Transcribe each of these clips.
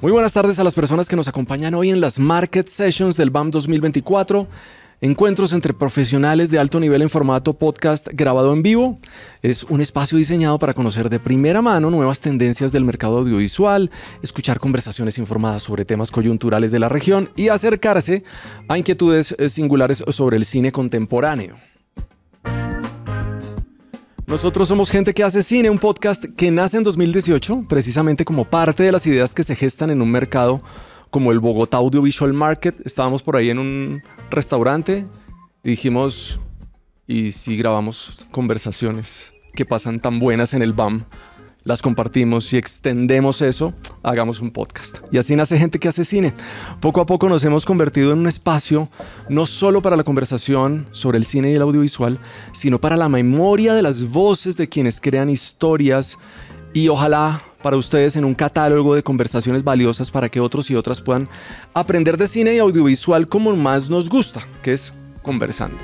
Muy buenas tardes a las personas que nos acompañan hoy en las Market Sessions del BAM 2024. Encuentros entre profesionales de alto nivel en formato podcast grabado en vivo. Es un espacio diseñado para conocer de primera mano nuevas tendencias del mercado audiovisual, escuchar conversaciones informadas sobre temas coyunturales de la región y acercarse a inquietudes singulares sobre el cine contemporáneo. Nosotros somos Gente que hace cine, un podcast que nace en 2018, precisamente como parte de las ideas que se gestan en un mercado como el Bogotá Audiovisual Market. Estábamos por ahí en un restaurante y dijimos, ¿y si grabamos conversaciones que pasan tan buenas en el BAM? Las compartimos y extendemos eso, hagamos un podcast. Y así nace Gente que hace cine. Poco a poco nos hemos convertido en un espacio no solo para la conversación sobre el cine y el audiovisual, sino para la memoria de las voces de quienes crean historias y ojalá para ustedes en un catálogo de conversaciones valiosas para que otros y otras puedan aprender de cine y audiovisual como más nos gusta, que es conversando.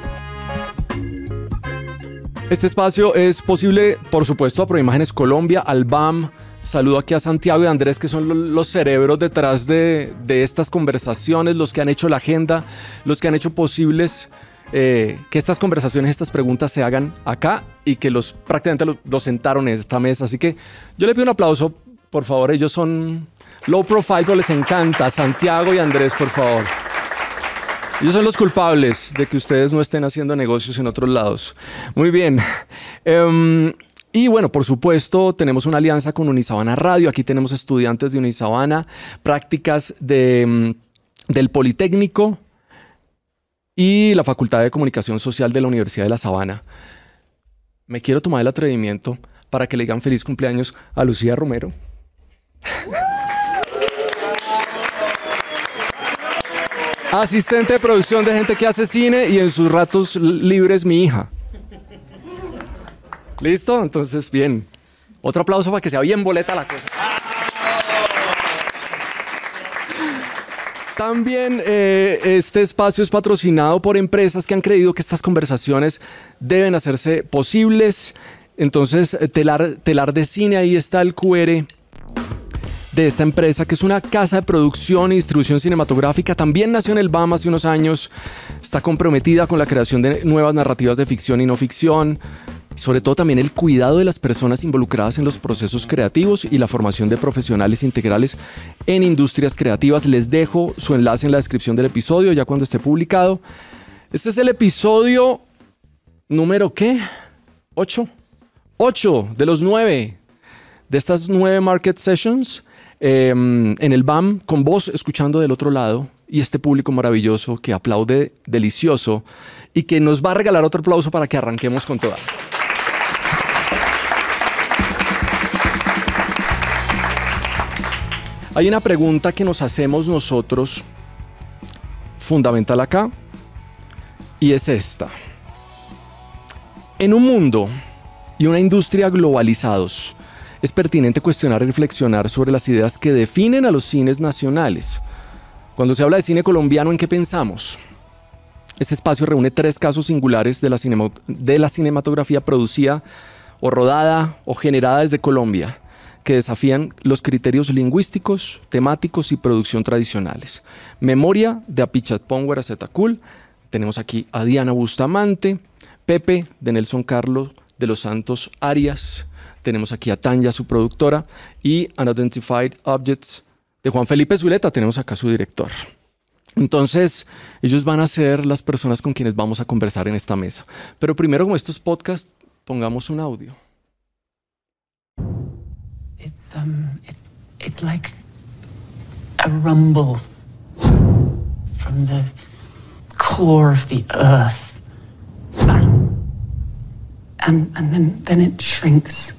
Este espacio es posible, por supuesto, a Proimágenes Colombia, al BAM. Saludo aquí a Santiago y a Andrés, que son los cerebros detrás de estas conversaciones, los que han hecho la agenda, los que han hecho posibles que estas conversaciones, estas preguntas se hagan acá y que prácticamente los sentaron en esta mesa. Así que yo le pido un aplauso, por favor. Ellos son low profile, pero les encanta. Santiago y Andrés, por favor. Ellos son los culpables de que ustedes no estén haciendo negocios en otros lados. Muy bien. Y bueno, por supuesto, tenemos una alianza con Unisabana Radio. Aquí tenemos estudiantes de Unisabana, prácticas del Politécnico y la Facultad de Comunicación Social de la Universidad de La Sabana. Me quiero tomar el atrevimiento para que le digan feliz cumpleaños a Lucía Romero. Asistente de producción de Gente que hace cine y en sus ratos libres mi hija. ¿Listo? Entonces, bien. Otro aplauso para que sea bien boleta la cosa. También este espacio es patrocinado por empresas que han creído que estas conversaciones deben hacerse posibles. Entonces, Telar de Cine, ahí está el QR de esta empresa, que es una casa de producción y distribución cinematográfica. También nació en el BAM hace unos años. Está comprometida con la creación de nuevas narrativas de ficción y no ficción. Sobre todo también el cuidado de las personas involucradas en los procesos creativos y la formación de profesionales integrales en industrias creativas. Les dejo su enlace en la descripción del episodio, ya cuando esté publicado. Este es el episodio número, ¿qué? 8 de los 9 de estas 9 Market Sessions en el BAM, con vos escuchando del otro lado y este público maravilloso que aplaude delicioso y que nos va a regalar otro aplauso para que arranquemos con toda. Hay una pregunta que nos hacemos nosotros, fundamental acá, y es esta. En un mundo y una industria globalizados, es pertinente cuestionar y reflexionar sobre las ideas que definen a los cines nacionales. Cuando se habla de cine colombiano, ¿en qué pensamos? Este espacio reúne 3 casos singulares de la cinematografía producida o rodada o generada desde Colombia, que desafían los criterios lingüísticos, temáticos y producción tradicionales. Memoria de Apichatpong Huerazetacul. Tenemos aquí a Diana Bustamante, Pepe de Nelson Carlos de los Santos Arias. Tenemos aquí a Tanya, su productora, y Unidentified Objects de Juan Felipe Zuleta. Tenemos acá su director. Entonces, ellos van a ser las personas con quienes vamos a conversar en esta mesa. Pero primero, como estos podcasts, pongamos un audio. It's like a rumble from the core of the earth. And then it shrinks.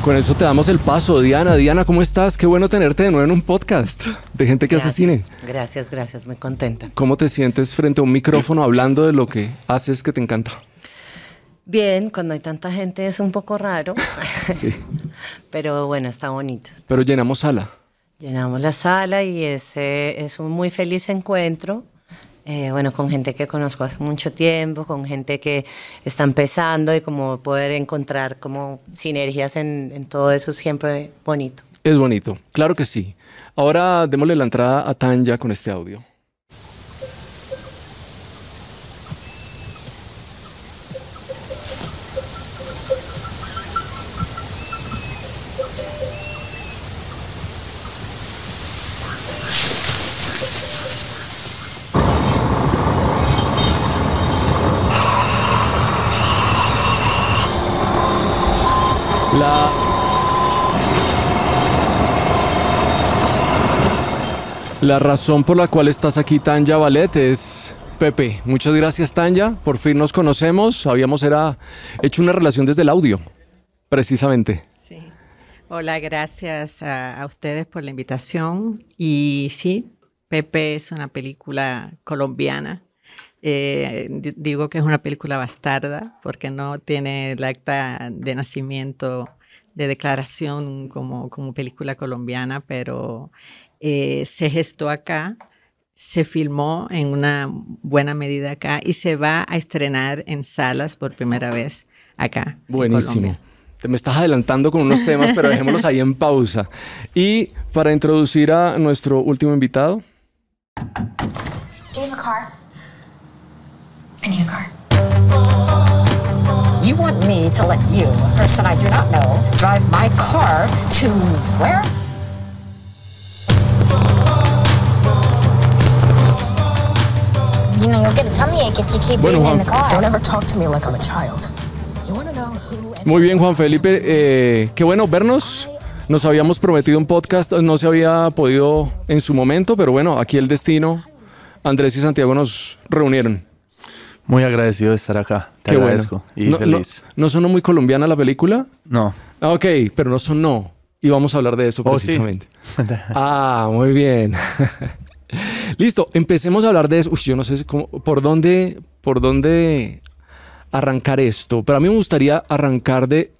Con eso te damos el paso, Diana. Diana, ¿cómo estás? Qué bueno tenerte de nuevo en un podcast de Gente que hace cine. Gracias, muy contenta. ¿Cómo te sientes frente a un micrófono hablando de lo que haces que te encanta? Bien, cuando hay tanta gente es un poco raro. Sí. Pero bueno, está bonito. Pero llenamos sala. Llenamos la sala y es un muy feliz encuentro bueno, con gente que conozco hace mucho tiempo, con gente que está empezando y como poder encontrar como sinergias en todo eso es siempre bonito. Es bonito, claro que sí. Ahora démosle la entrada a Tanya con este audio. La razón por la cual estás aquí, Tanya Ballet, es Pepe. Muchas gracias, Tanya. Por fin nos conocemos. Habíamos hecho una relación desde el audio, precisamente. Sí. Hola, gracias a ustedes por la invitación. Y sí, Pepe es una película colombiana. Digo que es una película bastarda porque no tiene el acta de nacimiento de declaración como película colombiana, pero se gestó acá, se filmó en una buena medida acá y se va a estrenar en salas por primera vez acá. Buenísimo. Te me estás adelantando con unos temas, pero dejémoslos ahí en pausa. Y para introducir a nuestro último invitado. Do you have a car? I need a car. You want me to let you, a person I do not know, drive my car to where? You know, you'll get a tummy ache if you keep Bueno, being in the Juan, car. Don't ever talk to me like I'm a child. You want to know who... Muy bien, Juan Felipe. Qué bueno vernos. Nos habíamos prometido un podcast, no se había podido en su momento, pero bueno, aquí el destino, Andrés y Santiago nos reunieron. Muy agradecido de estar acá. Te Qué agradezco. Bueno. Y feliz. ¿No sonó muy colombiana la película? No. Ah, ok, pero no sonó. Y vamos a hablar de eso precisamente. Sí. Ah, muy bien. Listo, empecemos a hablar de eso. Uf, yo no sé por dónde arrancar esto, pero a mí me gustaría arrancar de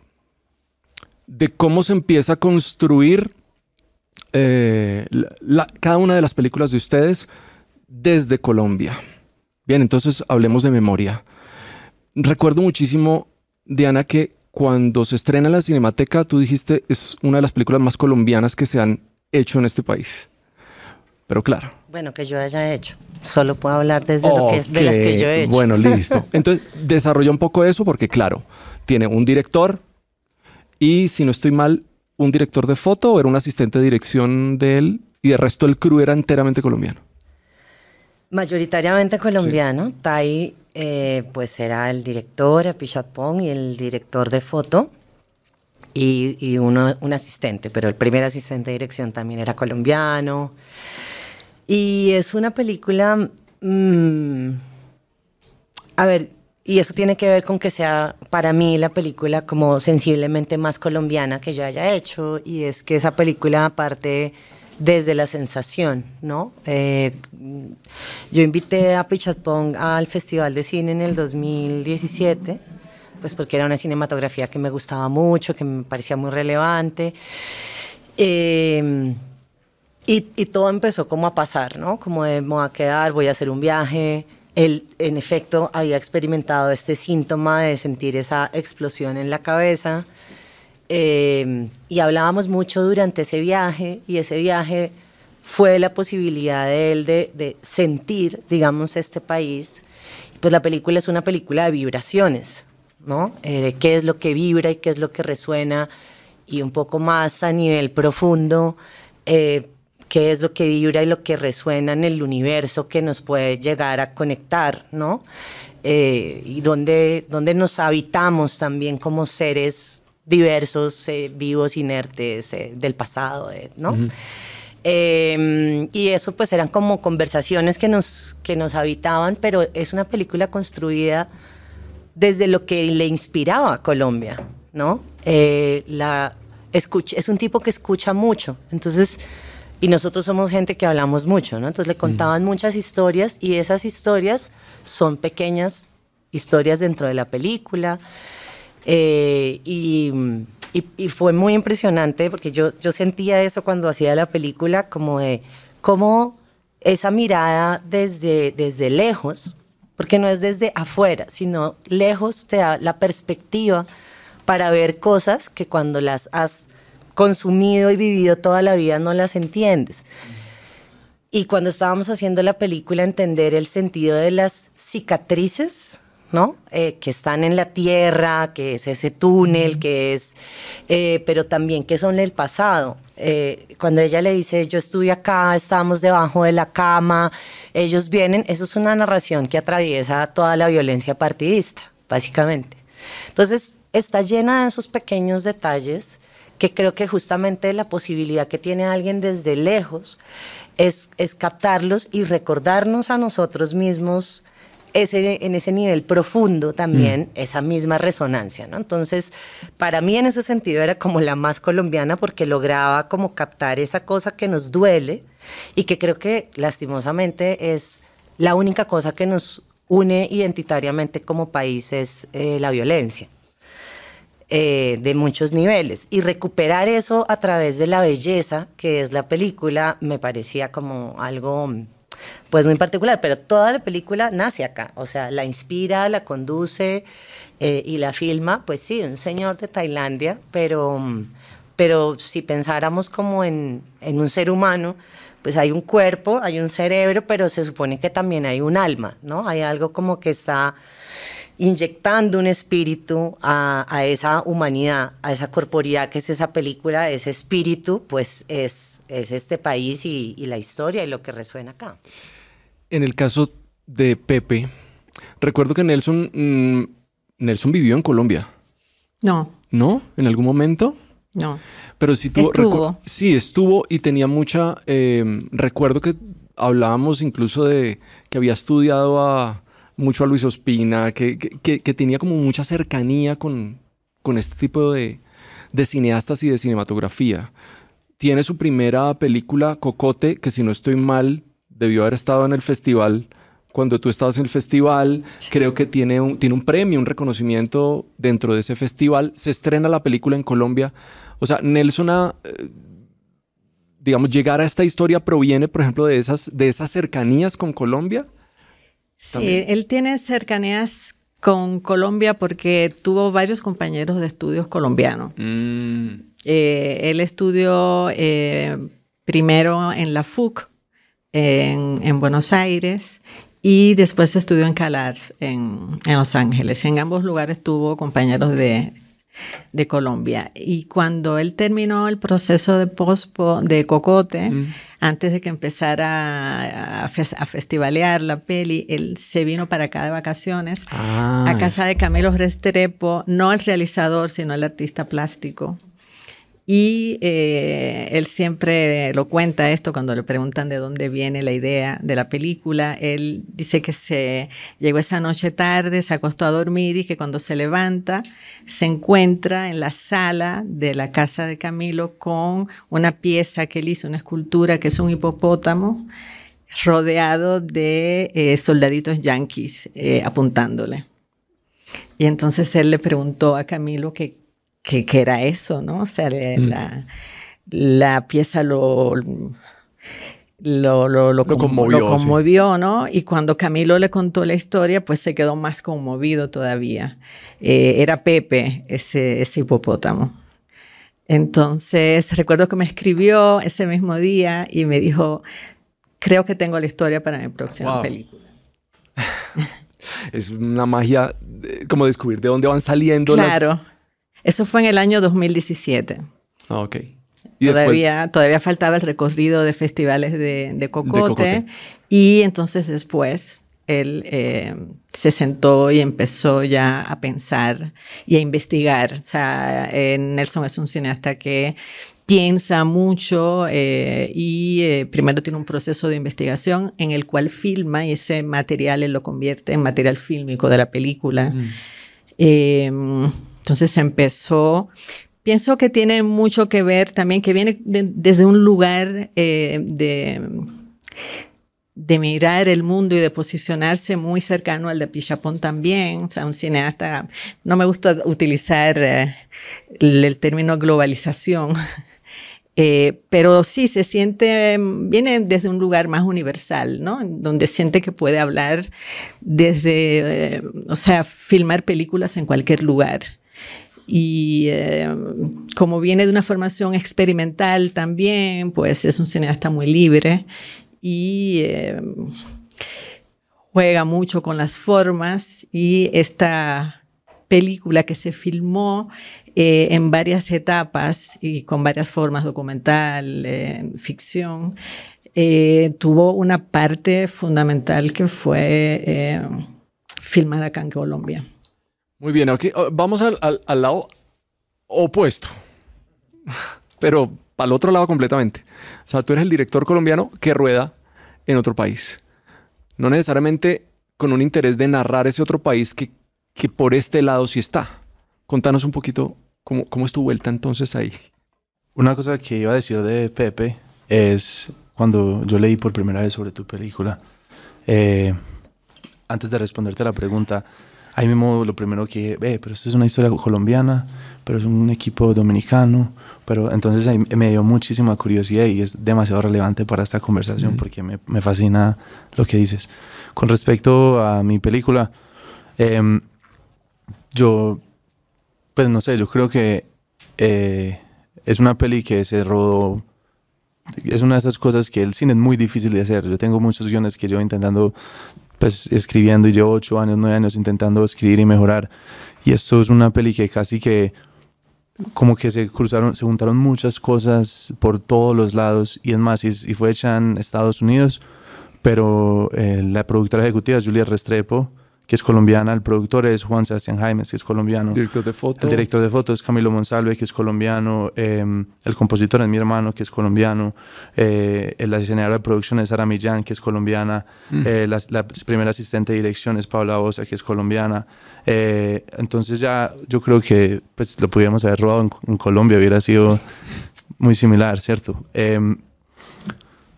cómo se empieza a construir cada una de las películas de ustedes desde Colombia. Bien, entonces hablemos de memoria. Recuerdo muchísimo, Diana, que cuando se estrena en la Cinemateca, tú dijiste es una de las películas más colombianas que se han hecho en este país. Pero claro. Bueno, que yo haya hecho. Solo puedo hablar desde de las que yo he hecho. Bueno, listo. Entonces, desarrolla un poco eso porque, claro, tiene un director y, si no estoy mal, un director de foto o era un asistente de dirección de él y el resto del crew era enteramente colombiano. Mayoritariamente colombiano. Sí. Tai, pues era el director, Apichat Pong, y el director de foto y un asistente, pero el primer asistente de dirección también era colombiano. Y es una película, a ver, y eso tiene que ver con que sea para mí la película como sensiblemente más colombiana que yo haya hecho, y es que esa película parte desde la sensación, ¿no? Yo invité a Apichat Pong al Festival de Cine en el 2017, pues porque era una cinematografía que me gustaba mucho, que me parecía muy relevante. Y todo empezó como a pasar, ¿no? Como de, me voy a quedar, voy a hacer un viaje. Él, en efecto, había experimentado este síntoma de sentir esa explosión en la cabeza. Y hablábamos mucho durante ese viaje, y ese viaje fue la posibilidad de él de sentir, digamos, este país. Pues la película es una película de vibraciones, ¿no? De qué es lo que vibra y qué es lo que resuena, y un poco más a nivel profundo, qué es lo que vibra y lo que resuena en el universo que nos puede llegar a conectar, ¿no? Y donde nos habitamos también como seres diversos, vivos, inertes, del pasado, ¿no? Uh-huh. Y eso pues eran como conversaciones que nos habitaban, pero es una película construida desde lo que le inspiraba a Colombia, ¿no? Es un tipo que escucha mucho, entonces... Y nosotros somos gente que hablamos mucho, ¿no? Entonces le contaban muchas historias, y esas historias son pequeñas historias dentro de la película. Y fue muy impresionante porque yo sentía eso cuando hacía la película, como de cómo esa mirada desde lejos, porque no es desde afuera, sino lejos te da la perspectiva para ver cosas que cuando las has consumido y vivido toda la vida no las entiendes. Y cuando estábamos haciendo la película, entender el sentido de las cicatrices, ¿no? Que están en la tierra, que es ese túnel, que es, pero también que son el pasado. Cuando ella le dice, yo estuve acá, estábamos debajo de la cama, ellos vienen, eso es una narración que atraviesa toda la violencia partidista, básicamente. Entonces, está llena de esos pequeños detalles que creo que justamente la posibilidad que tiene alguien desde lejos es captarlos y recordarnos a nosotros mismos en ese nivel profundo también, esa misma resonancia, ¿no? Entonces, para mí en ese sentido era como la más colombiana porque lograba como captar esa cosa que nos duele y que creo que lastimosamente es la única cosa que nos une identitariamente como país es la violencia. De muchos niveles, y recuperar eso a través de la belleza que es la película me parecía como algo pues muy particular, pero toda la película nace acá, o sea, la inspira, la conduce y la filma, pues sí, un señor de Tailandia, pero si pensáramos como en un ser humano, pues hay un cuerpo, hay un cerebro, pero se supone que también hay un alma, ¿no? Hay algo como que está inyectando un espíritu a esa humanidad, a esa corporidad que es esa película, ese espíritu, pues es este país y la historia y lo que resuena acá. En el caso de Pepe, recuerdo que Nelson vivió en Colombia. No. ¿No? ¿En algún momento? No. Pero sí tuvo... Estuvo. Sí, estuvo y tenía mucha... recuerdo que hablábamos incluso de que había estudiado mucho a Luis Ospina, que tenía como mucha cercanía con este tipo de cineastas y de cinematografía. Tiene su primera película, Cocote, que si no estoy mal, debió haber estado en el festival. Cuando tú estabas en el festival, sí. Creo que tiene un premio, un reconocimiento dentro de ese festival. Se estrena la película en Colombia. O sea, Nelson, digamos, llegar a esta historia proviene, por ejemplo, de esas cercanías con Colombia. Sí, También. Él tiene cercanías con Colombia porque tuvo varios compañeros de estudios colombianos. Él estudió primero en la FUC, en Buenos Aires, y después estudió en CalArts, en Los Ángeles. En ambos lugares tuvo compañeros de Colombia. Y cuando él terminó el proceso de Cocote, antes de que empezara a festivalear la peli, él se vino para acá de vacaciones a casa de Camilo Restrepo, no el realizador, sino el artista plástico. Y él siempre lo cuenta esto cuando le preguntan de dónde viene la idea de la película. Él dice que se llegó esa noche tarde, se acostó a dormir y que cuando se levanta se encuentra en la sala de la casa de Camilo con una pieza que él hizo, una escultura que es un hipopótamo rodeado de soldaditos yanquis apuntándole. Y entonces él le preguntó a Camilo ¿Qué era eso, no? O sea, la pieza lo conmovió, ¿no? Y cuando Camilo le contó la historia, pues se quedó más conmovido todavía. Era Pepe, ese hipopótamo. Entonces, recuerdo que me escribió ese mismo día y me dijo, creo que tengo la historia para mi próxima película. Es una magia como descubrir de dónde van saliendo Claro. Eso fue en el año 2017. Ok. ¿Y todavía faltaba el recorrido de festivales de Cocote. Y entonces después él se sentó y empezó ya a pensar y a investigar. O sea, Nelson es un cineasta que piensa mucho y primero tiene un proceso de investigación en el cual filma y ese material él lo convierte en material fílmico de la película. Entonces empezó, pienso que tiene mucho que ver también, que viene desde un lugar de mirar el mundo y de posicionarse muy cercano al de Pichapón también. O sea, un cineasta, no me gusta utilizar el término globalización, Pero sí se siente, viene desde un lugar más universal, ¿no? Donde siente que puede hablar desde, o sea, filmar películas en cualquier lugar. Y como viene de una formación experimental también, pues es un cineasta muy libre y juega mucho con las formas, y esta película que se filmó en varias etapas y con varias formas, documental, ficción, tuvo una parte fundamental que fue filmada acá en Colombia. Muy bien, okay. Vamos al lado opuesto, pero al otro lado completamente. O sea, tú eres el director colombiano que rueda en otro país. No necesariamente con un interés de narrar ese otro país que por este lado sí está. Contanos un poquito cómo es tu vuelta entonces ahí. Una cosa que iba a decir de Pepe es cuando yo leí por primera vez sobre tu película, antes de responderte la pregunta, ahí mismo lo primero que pero esto es una historia colombiana, pero es un equipo dominicano, pero entonces ahí me dio muchísima curiosidad y es demasiado relevante para esta conversación porque me fascina lo que dices. Con respecto a mi película, yo, pues no sé, yo creo que es una peli que se rodó, es una de esas cosas que el cine es muy difícil de hacer. Yo tengo muchos guiones que llevo intentando, pues escribiendo, y llevo 8 años, 9 años intentando escribir y mejorar. Y esto es una peli que casi que como que se juntaron muchas cosas por todos los lados, y es más, y fue hecha en Estados Unidos, pero la productora ejecutiva es Julia Restrepo, que es colombiana. El productor es Juan Sebastián Jaimes, que es colombiano. Director de foto. El director de foto es Camilo Monsalve, que es colombiano. El compositor es mi hermano, que es colombiano. La diseñadora de producción es Sara Millán, que es colombiana. La primera asistente de dirección es Paula Osa, que es colombiana. Entonces ya yo creo que pues, lo pudiéramos haber rodado en Colombia, hubiera sido muy similar, ¿cierto?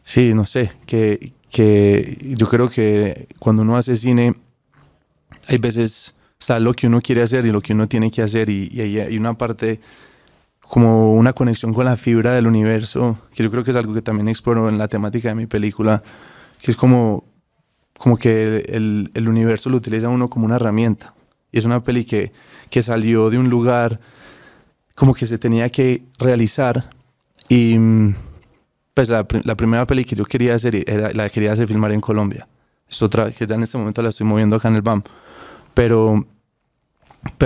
Sí, no sé, que yo creo que cuando uno hace cine, hay veces está lo que uno quiere hacer y lo que uno tiene que hacer, y hay una parte como una conexión con la fibra del universo, que yo creo que es algo que también exploro en la temática de mi película, que es como que el universo lo utiliza uno como una herramienta. Y es una peli que salió de un lugar como que se tenía que realizar, y pues la primera peli que yo quería hacer la quería hacer filmar en Colombia. Es otra que ya en este momento la estoy moviendo acá en el BAM. Pero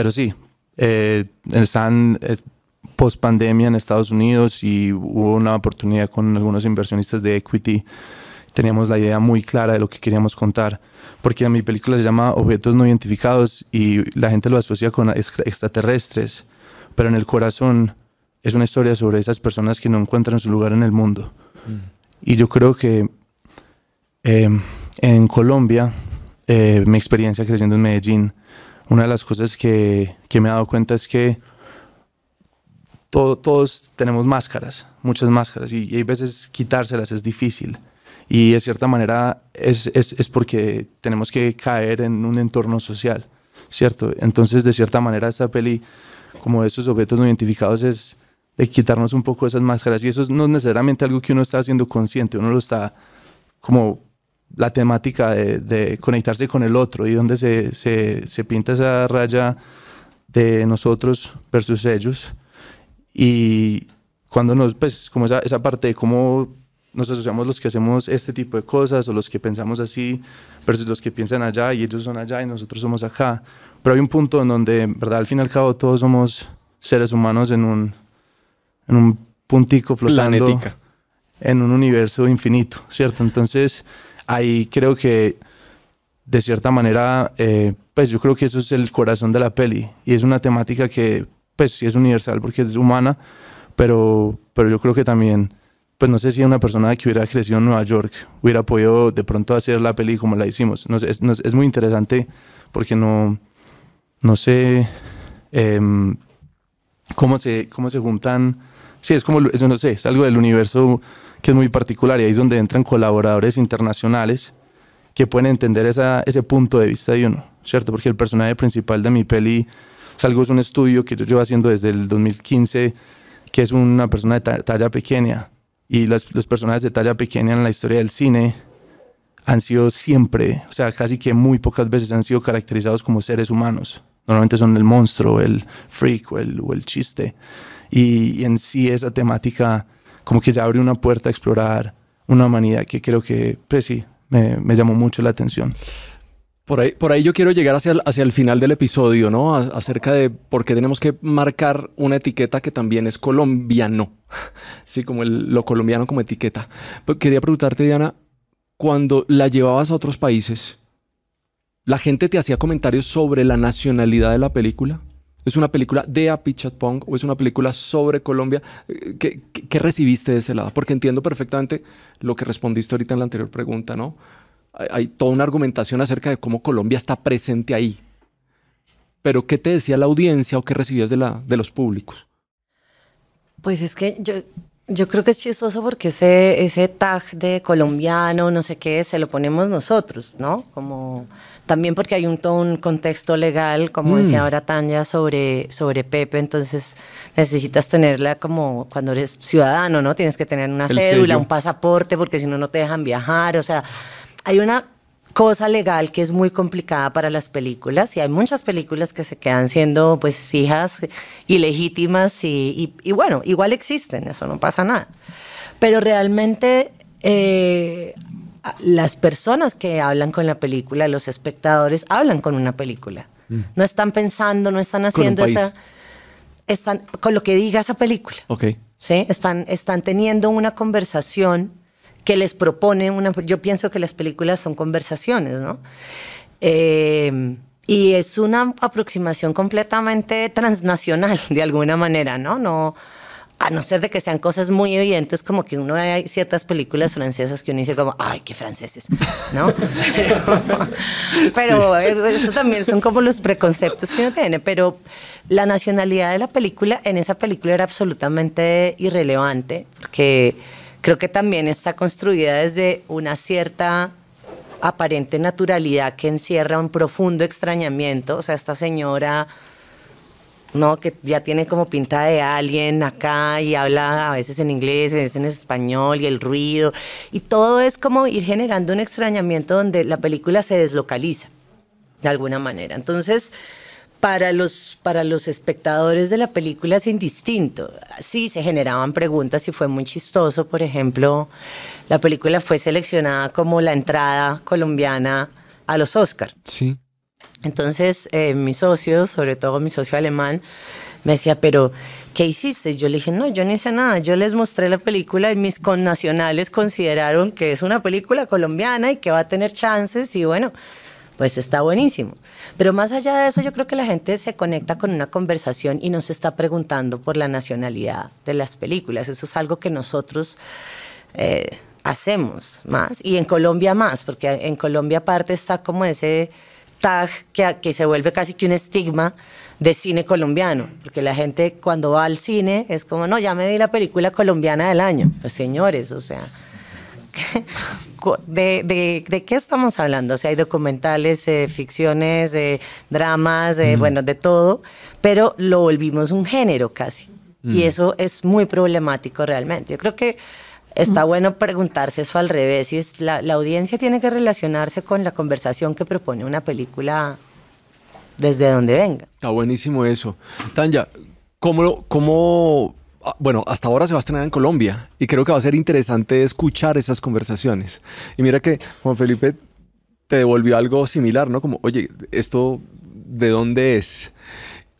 sí, están post pandemia en Estados Unidos y hubo una oportunidad con algunos inversionistas de equity. Teníamos la idea muy clara de lo que queríamos contar, porque mi película se llama Objetos no identificados y la gente lo asocia con extraterrestres, pero en el corazón es una historia sobre esas personas que no encuentran su lugar en el mundo. Y yo creo que en Colombia, mi experiencia creciendo en Medellín, una de las cosas que me he dado cuenta es que todos tenemos máscaras, muchas máscaras, y hay veces quitárselas es difícil. Y de cierta manera es porque tenemos que caer en un entorno social, ¿cierto? Entonces, de cierta manera, esta peli, como de esos objetos no identificados, es de quitarnos un poco esas máscaras. Y eso no es necesariamente algo que uno está haciendo consciente, uno lo está como la temática de conectarse con el otro, y donde se pinta esa raya de nosotros versus ellos. Y cuando pues como esa parte de cómo nos asociamos los que hacemos este tipo de cosas, o los que pensamos así versus los que piensan allá, y ellos son allá y nosotros somos acá. Pero hay un punto en donde, ¿verdad? Al fin y al cabo todos somos seres humanos en un puntico flotando Planetica. En un universo infinito, ¿cierto? Entonces ahí creo que de cierta manera, pues yo creo que eso es el corazón de la peli, y es una temática que pues sí es universal porque es humana, pero yo creo que también, pues no sé si una persona que hubiera crecido en Nueva York hubiera podido de pronto hacer la peli como la hicimos. No sé, es muy interesante porque no sé cómo se juntan. Sí, es como, yo no sé, es algo del universo que es muy particular, y ahí es donde entran colaboradores internacionales que pueden entender ese punto de vista de uno, ¿cierto? Porque el personaje principal de mi peli es un estudio que yo llevo haciendo desde el 2015, que es una persona de talla pequeña. Y los personajes de talla pequeña en la historia del cine han sido siempre, o sea, casi que muy pocas veces han sido caracterizados como seres humanos. Normalmente son el monstruo, el freak o el chiste. Y en sí esa temática como que ya abre una puerta a explorar una humanidad que creo que, pues sí, me llamó mucho la atención. Por ahí yo quiero llegar hacia el final del episodio, ¿no? Acerca de por qué tenemos que marcar una etiqueta que también es colombiano. Sí, como lo colombiano como etiqueta. Pero quería preguntarte, Diana, cuando la llevabas a otros países, ¿la gente te hacía comentarios sobre la nacionalidad de la película? ¿Es una película de Apichatpong o es una película sobre Colombia? ¿Qué recibiste de ese lado? Porque entiendo perfectamente lo que respondiste ahorita en la anterior pregunta, ¿no? Hay toda una argumentación acerca de cómo Colombia está presente ahí. Pero ¿qué te decía la audiencia o qué recibías de los públicos? Pues es que yo creo que es chistoso porque ese tag de colombiano, no sé qué, se lo ponemos nosotros, ¿no? Como también porque hay todo un contexto legal, como decía ahora Tanya, sobre Pepe, entonces necesitas tenerla como cuando eres ciudadano, ¿no? Tienes que tener una cédula, un pasaporte, porque si no, no te dejan viajar, o sea, hay una cosa legal que es muy complicada para las películas y hay muchas películas que se quedan siendo pues hijas ilegítimas y bueno, igual existen, eso no pasa nada. Pero realmente las personas que hablan con la película, los espectadores, hablan con una película. No están pensando, no están haciendo están con lo que diga esa película. Okay. ¿Sí? Están teniendo una conversación que les propone yo pienso que las películas son conversaciones, ¿no? Y es una aproximación completamente transnacional, de alguna manera, ¿no? A no ser de que sean cosas muy evidentes, como que hay ciertas películas francesas que uno dice como, ¡ay, qué franceses! ¿No? Pero sí. Eso también son como los preconceptos que uno tiene, pero la nacionalidad de la película, en esa película era absolutamente irrelevante, porque creo que también está construida desde una cierta aparente naturalidad que encierra un profundo extrañamiento. O sea, esta señora, ¿no? Que ya tiene como pinta de alien acá y habla a veces en inglés, a veces en español, y el ruido. Y todo es como ir generando un extrañamiento donde la película se deslocaliza de alguna manera. Entonces, para los espectadores de la película es indistinto. Sí, se generaban preguntas y fue muy chistoso. Por ejemplo, la película fue seleccionada como la entrada colombiana a los Oscar. Sí. Entonces, mis socios, sobre todo mi socio alemán, me decía, pero ¿qué hiciste? Yo le dije, no, yo no hice nada. Yo les mostré la película y mis connacionales consideraron que es una película colombiana y que va a tener chances y bueno, pues está buenísimo. Pero más allá de eso, yo creo que la gente se conecta con una conversación y no se está preguntando por la nacionalidad de las películas. Eso es algo que nosotros hacemos más. Y en Colombia más, porque en Colombia aparte está como ese tag que se vuelve casi que un estigma de cine colombiano. Porque la gente cuando va al cine es como, no, ya me vi la película colombiana del año. Pues señores, o sea... ¿De qué estamos hablando? O sea, hay documentales, ficciones, dramas, bueno, de todo, pero lo volvimos un género casi. Y eso es muy problemático realmente. Yo creo que está bueno preguntarse eso al revés. Y es la audiencia tiene que relacionarse con la conversación que propone una película desde donde venga. Está buenísimo eso. Tanya, ¿cómo bueno, hasta ahora se va a estrenar en Colombia y creo que va a ser interesante escuchar esas conversaciones. Y mira que Juan Felipe te devolvió algo similar, ¿no? Como, oye, ¿esto de dónde es?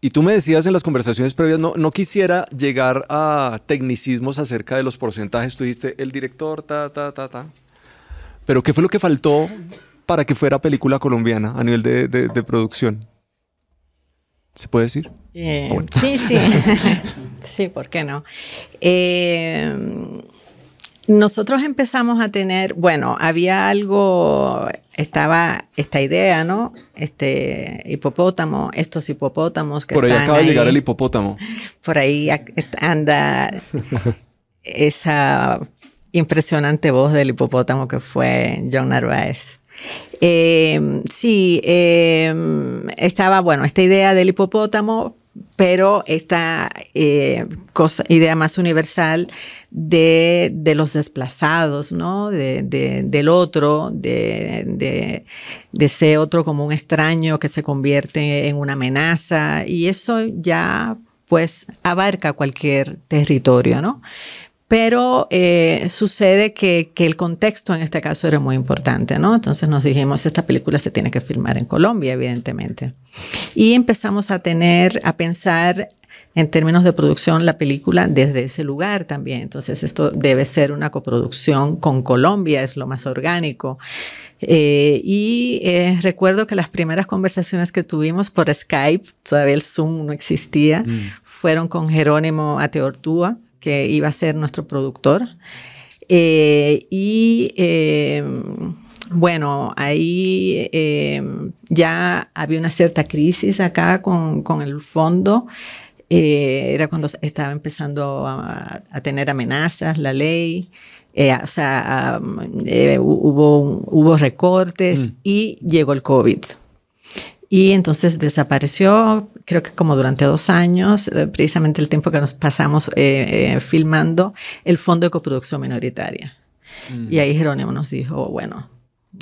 Y tú me decías en las conversaciones previas, no quisiera llegar a tecnicismos acerca de los porcentajes. Tú dijiste, el director, Pero ¿qué fue lo que faltó para que fuera película colombiana a nivel de producción? ¿Se puede decir? Bueno. Sí. Sí, ¿por qué no? Nosotros empezamos a tener, bueno, había algo, estaba esta idea, ¿no? Hipopótamo, estos hipopótamos que por ahí están acaba de llegar el hipopótamo. Por ahí anda esa impresionante voz del hipopótamo que fue John Narváez. Estaba, bueno, esta idea del hipopótamo, pero esta idea más universal de los desplazados, ¿no? Del otro, de ese otro como un extraño que se convierte en una amenaza, y eso ya pues abarca cualquier territorio, ¿no? Pero sucede que el contexto en este caso era muy importante, ¿no? Entonces nos dijimos, esta película se tiene que filmar en Colombia, evidentemente. Y empezamos a pensar en términos de producción la película desde ese lugar también. Entonces esto debe ser una coproducción con Colombia, es lo más orgánico. Recuerdo que las primeras conversaciones que tuvimos por Skype, todavía el Zoom no existía, fueron con Jerónimo Ateortúa, que iba a ser nuestro productor. Bueno, ahí ya había una cierta crisis acá con el fondo. Era cuando estaba empezando a tener amenazas, la ley. Hubo recortes y llegó el COVID. Y entonces desapareció, creo que como durante 2 años, precisamente el tiempo que nos pasamos filmando el Fondo de Coproducción Minoritaria. Y ahí Jerónimo nos dijo, bueno,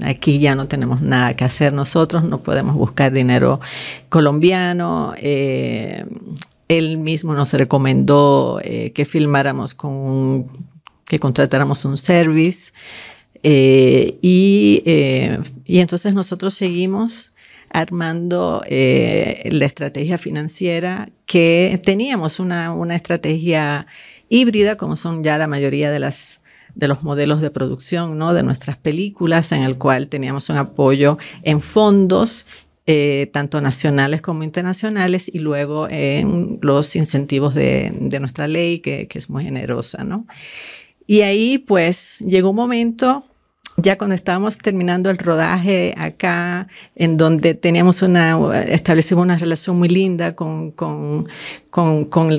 aquí ya no tenemos nada que hacer nosotros, no podemos buscar dinero colombiano. Él mismo nos recomendó que filmáramos que contratáramos un service. Y entonces nosotros seguimos armando la estrategia financiera, que teníamos una estrategia híbrida, como son ya la mayoría de los modelos de producción, ¿no? De nuestras películas, en el cual teníamos un apoyo en fondos, tanto nacionales como internacionales, y luego en los incentivos de nuestra ley, que es muy generosa, ¿no? Y ahí pues llegó un momento, ya cuando estábamos terminando el rodaje acá, en donde establecimos una relación muy linda con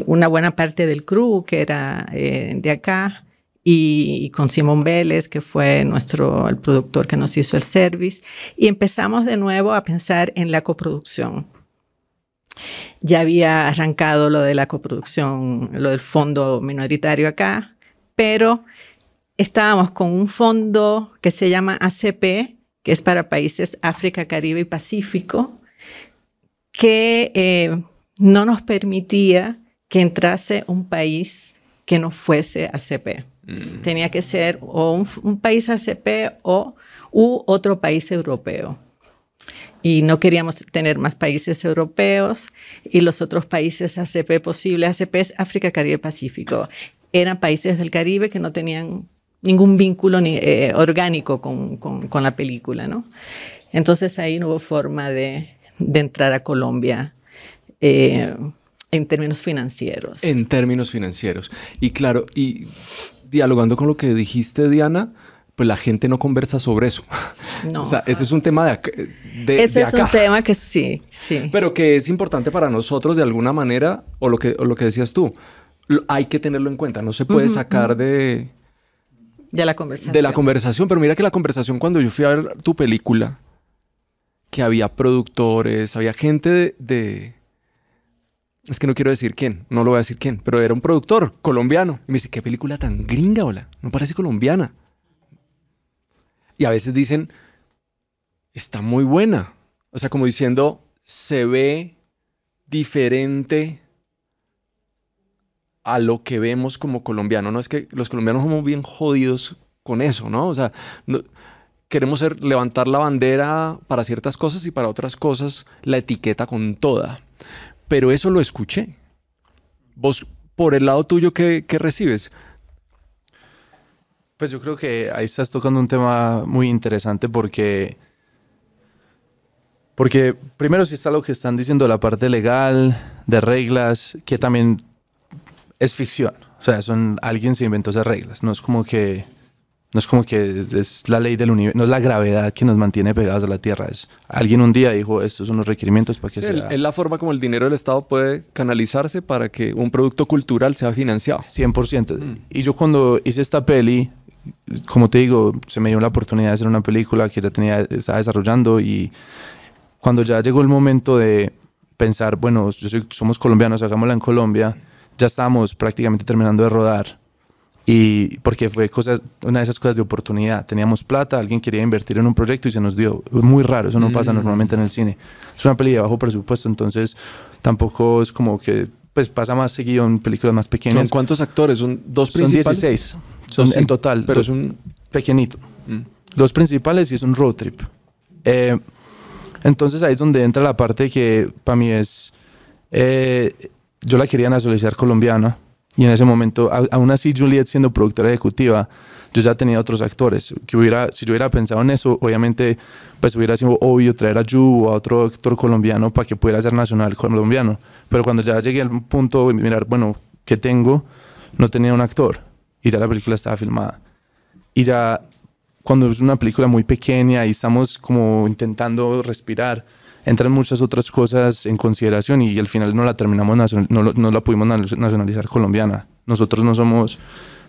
una buena parte del crew que era de acá, y con Simón Vélez, que fue el productor que nos hizo el service, y empezamos de nuevo a pensar en la coproducción. Ya había arrancado lo de la coproducción, lo del fondo minoritario acá, pero estábamos con un fondo que se llama ACP, que es para países África, Caribe y Pacífico, que no nos permitía que entrase un país que no fuese ACP. Tenía que ser o un país ACP u otro país europeo. Y no queríamos tener más países europeos, y los otros países ACP posibles, ACP es África, Caribe y Pacífico, eran países del Caribe que no tenían ningún vínculo orgánico con la película, ¿no? Entonces ahí no hubo forma de entrar a Colombia en términos financieros. En términos financieros. Y claro, y dialogando con lo que dijiste, Diana, pues la gente no conversa sobre eso. No. O sea, ese es un tema de acá. Ese es un tema que sí. Pero que es importante para nosotros de alguna manera, o lo que decías tú, hay que tenerlo en cuenta. No se puede sacar de la conversación. De la conversación. Pero mira que la conversación, cuando yo fui a ver tu película, que había productores, había gente es que no quiero decir quién, no lo voy a decir quién, pero era un productor colombiano. Y me dice, ¿qué película tan gringa, hola? No parece colombiana. Y a veces dicen, está muy buena. O sea, como diciendo, se ve diferente a lo que vemos como colombiano. No es que los colombianos somos bien jodidos con eso, ¿no? O sea, queremos levantar la bandera para ciertas cosas y para otras cosas la etiqueta con toda. Pero eso lo escuché. Vos, por el lado tuyo, ¿qué recibes? Pues yo creo que ahí estás tocando un tema muy interesante porque primero sí está lo que están diciendo, la parte legal, de reglas, que también es ficción. O sea, alguien se inventó esas reglas. No es como que es la ley del universo, no es la gravedad que nos mantiene pegados a la Tierra. Alguien un día dijo, estos son los requerimientos para que sea... Es la forma como el dinero del Estado puede canalizarse para que un producto cultural sea financiado. 100%. Y yo cuando hice esta peli, como te digo, se me dio la oportunidad de hacer una película que ya estaba desarrollando, y cuando ya llegó el momento de pensar, bueno, somos colombianos, hagámosla en Colombia. Ya estábamos prácticamente terminando de rodar. Y porque fue una de esas cosas de oportunidad. Teníamos plata, alguien quería invertir en un proyecto y se nos dio. Es muy raro, eso no pasa normalmente en el cine. Es una peli de bajo presupuesto, entonces tampoco es como que pues pasa más seguido en películas más pequeñas. ¿Son cuántos actores? ¿Son dos principales? Son 16. Son Sí, en total. pero es un pequeñito. Dos principales y es un road trip. Entonces ahí es donde entra la parte que para mí es... yo la quería nacionalizar colombiana. Y en ese momento, aún así Juliette siendo productora ejecutiva, yo ya tenía otros actores. Si yo hubiera pensado en eso, obviamente pues hubiera sido obvio traer a Yu o a otro actor colombiano para que pudiera ser nacional colombiano. Pero cuando ya llegué al punto de mirar, bueno, ¿qué tengo? No tenía un actor. Y ya la película estaba filmada. Y ya cuando es una película muy pequeña y estamos como intentando respirar, entran muchas otras cosas en consideración y al final no la terminamos, no la pudimos nacionalizar colombiana. Nosotros no somos,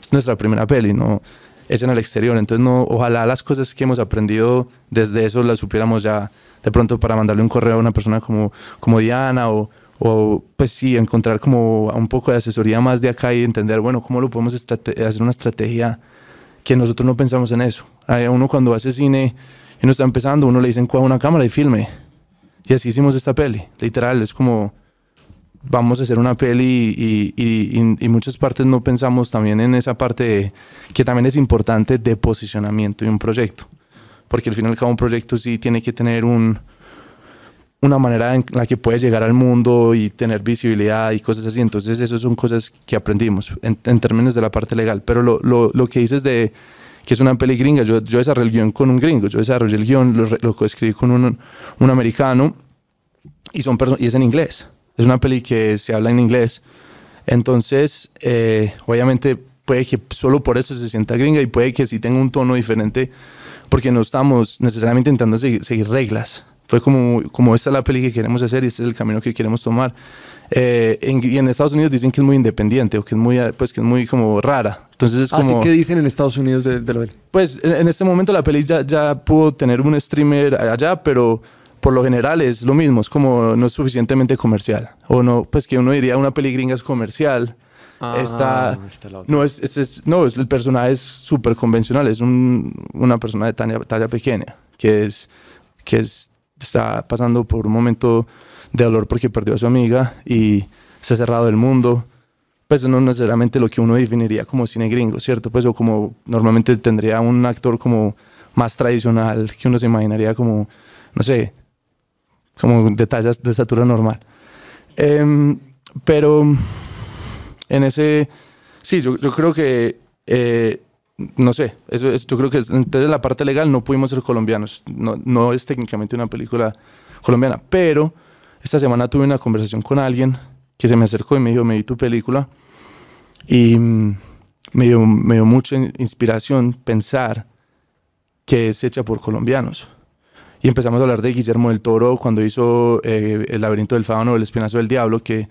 es nuestra primera peli, no es en el exterior, entonces no, ojalá las cosas que hemos aprendido desde eso las supiéramos ya de pronto para mandarle un correo a una persona como Diana o pues sí, encontrar como un poco de asesoría más de acá y entender, bueno, cómo lo podemos hacer una estrategia que nosotros no pensamos en eso. A uno cuando hace cine y no está empezando, uno le dicen coja una cámara y filme. Y así hicimos esta peli. Literal, es como vamos a hacer una peli y muchas partes no pensamos también en esa parte que también es importante de posicionamiento de un proyecto. Porque al final y al cabo un proyecto sí tiene que tener una manera en la que puede llegar al mundo y tener visibilidad y cosas así. Entonces esas son cosas que aprendimos en términos de la parte legal. Pero lo que dices de que es una peli gringa, yo desarrollé el guión con un gringo, yo desarrollé el guión, lo coescribí con un americano y es en inglés. Es una peli que se habla en inglés. Entonces, obviamente puede que solo por eso se sienta gringa y puede que sí tenga un tono diferente porque no estamos necesariamente intentando seguir reglas. Fue como esta es la peli que queremos hacer y este es el camino que queremos tomar. Y en Estados Unidos dicen que es muy independiente o que es muy como rara. Entonces es como... ¿Qué dicen en Estados Unidos de la peli? Pues en este momento la peli ya pudo tener un streamer allá, pero por lo general es lo mismo, es como no es suficientemente comercial. O no, pues que uno diría una peli gringa es comercial. El personaje es súper convencional, es una persona de talla pequeña, que está pasando por un momento de dolor porque perdió a su amiga y se ha cerrado del mundo. Pues no necesariamente lo que uno definiría como cine gringo, ¿cierto? Pues o como normalmente tendría un actor como más tradicional que uno se imaginaría como, no sé, como de tallas de estatura normal. Pero en ese, sí, yo creo que, no sé, yo creo que desde la parte legal no pudimos ser colombianos, no es técnicamente una película colombiana, pero esta semana tuve una conversación con alguien que se me acercó y me dijo, me vi tu película y me dio mucha inspiración pensar que es hecha por colombianos. Y empezamos a hablar de Guillermo del Toro cuando hizo El laberinto del fauno o El espinazo del diablo, que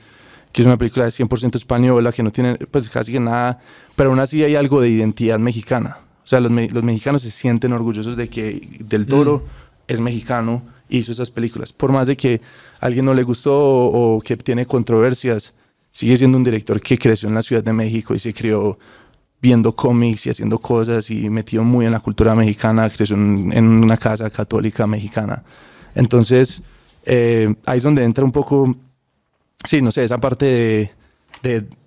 es una película de 100% española, que no tiene pues casi que nada, pero aún así hay algo de identidad mexicana. O sea, los mexicanos se sienten orgullosos de que Del Toro es mexicano y hizo esas películas. Por más de que a alguien no le gustó o que tiene controversias, sigue siendo un director que creció en la Ciudad de México y se crió viendo cómics y haciendo cosas y metido muy en la cultura mexicana, creció en una casa católica mexicana. Entonces, ahí es donde entra un poco, sí, no sé, esa parte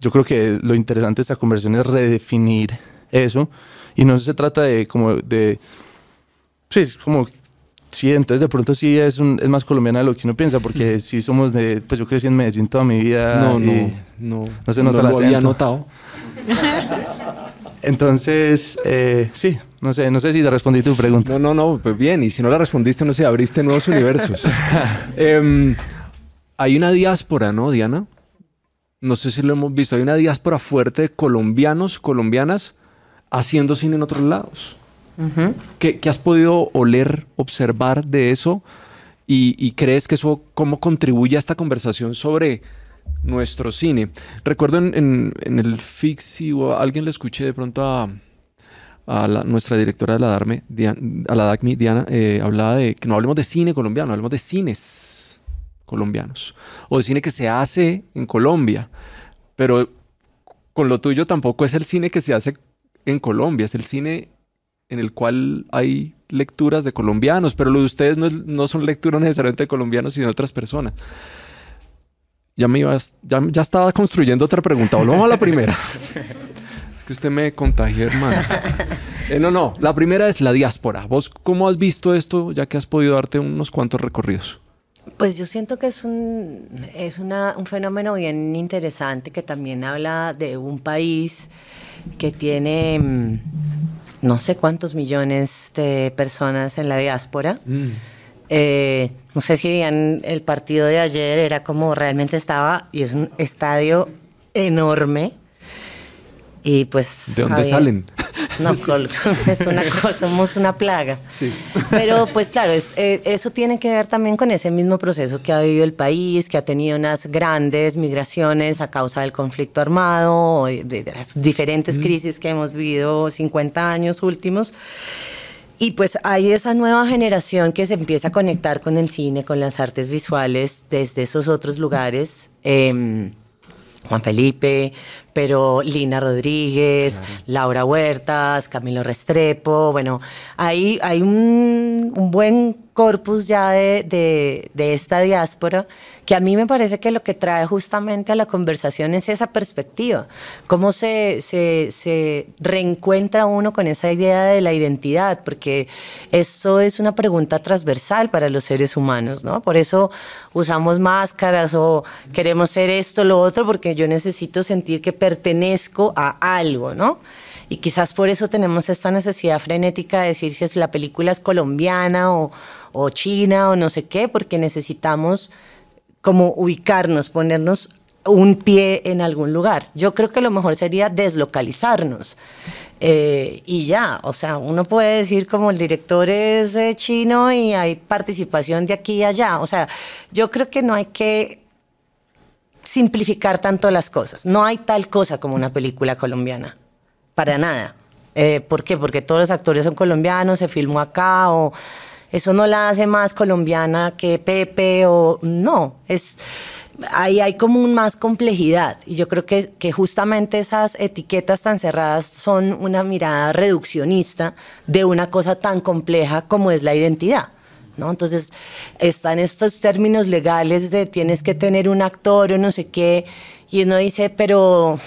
yo creo que lo interesante de esta conversación es redefinir eso y no se trata sí, es como... Sí, entonces de pronto sí es más colombiana de lo que uno piensa, porque sí somos pues yo crecí en Medellín toda mi vida. No se nota el acento. Lo había notado. Entonces, sí, no sé si te respondí tu pregunta. No, pues bien, y si no la respondiste, no sé, abriste nuevos universos. Hay una diáspora, ¿no, Diana? No sé si lo hemos visto, hay una diáspora fuerte de colombianos, colombianas, haciendo cine en otros lados. Uh-huh. ¿Qué has podido oler, observar de eso? ¿Y crees que eso cómo contribuye a esta conversación sobre nuestro cine? Recuerdo en el Fixi, o alguien le escuché de pronto a nuestra directora de a la DACMI, Diana, hablaba de que no hablemos de cine colombiano, hablemos de cines colombianos o de cine que se hace en Colombia, pero con lo tuyo tampoco es el cine que se hace en Colombia, es el cine en el cual hay lecturas de colombianos, pero lo de ustedes no son lecturas necesariamente de colombianos, sino de otras personas. Ya estaba construyendo otra pregunta. Volvamos a la primera. Es que usted me contagió, hermano. No. La primera es la diáspora. ¿Vos cómo has visto esto, ya que has podido darte unos cuantos recorridos? Pues yo siento que es un fenómeno bien interesante que también habla de un país que tiene no sé cuántos millones de personas en la diáspora. No sé si veían el partido de ayer, era como realmente estaba, y es un estadio enorme. Y pues... ¿De dónde salen? No, sí. Es una cosa, somos una plaga. Sí. Pero pues claro, eso tiene que ver también con ese mismo proceso que ha vivido el país, que ha tenido unas grandes migraciones a causa del conflicto armado, de las diferentes crisis que hemos vivido 50 años últimos. Y pues hay esa nueva generación que se empieza a conectar con el cine, con las artes visuales desde esos otros lugares. Juan Felipe, pero Lina Rodríguez, claro. Laura Huertas, Camilo Restrepo, bueno, hay un buen corpus ya de esta diáspora que a mí me parece que lo que trae justamente a la conversación es esa perspectiva, cómo se reencuentra uno con esa idea de la identidad, porque eso es una pregunta transversal para los seres humanos, ¿no? Por eso usamos máscaras o queremos ser esto, lo otro, porque yo necesito sentir que pertenezco a algo, ¿no? Y quizás por eso tenemos esta necesidad frenética de decir si la película es colombiana o china o no sé qué, porque necesitamos como ubicarnos, ponernos un pie en algún lugar. Yo creo que lo mejor sería deslocalizarnos y ya, o sea, uno puede decir como el director es chino y hay participación de aquí y allá, o sea, yo creo que no hay que simplificar tanto las cosas, no hay tal cosa como una película colombiana, para nada. ¿Por qué? Porque todos los actores son colombianos, se filmó acá o... Eso no la hace más colombiana que Pepe o... No, ahí hay como más complejidad. Y yo creo que justamente esas etiquetas tan cerradas son una mirada reduccionista de una cosa tan compleja como es la identidad, ¿no? Entonces, están estos términos legales de tienes que tener un actor o no sé qué, y uno dice, pero...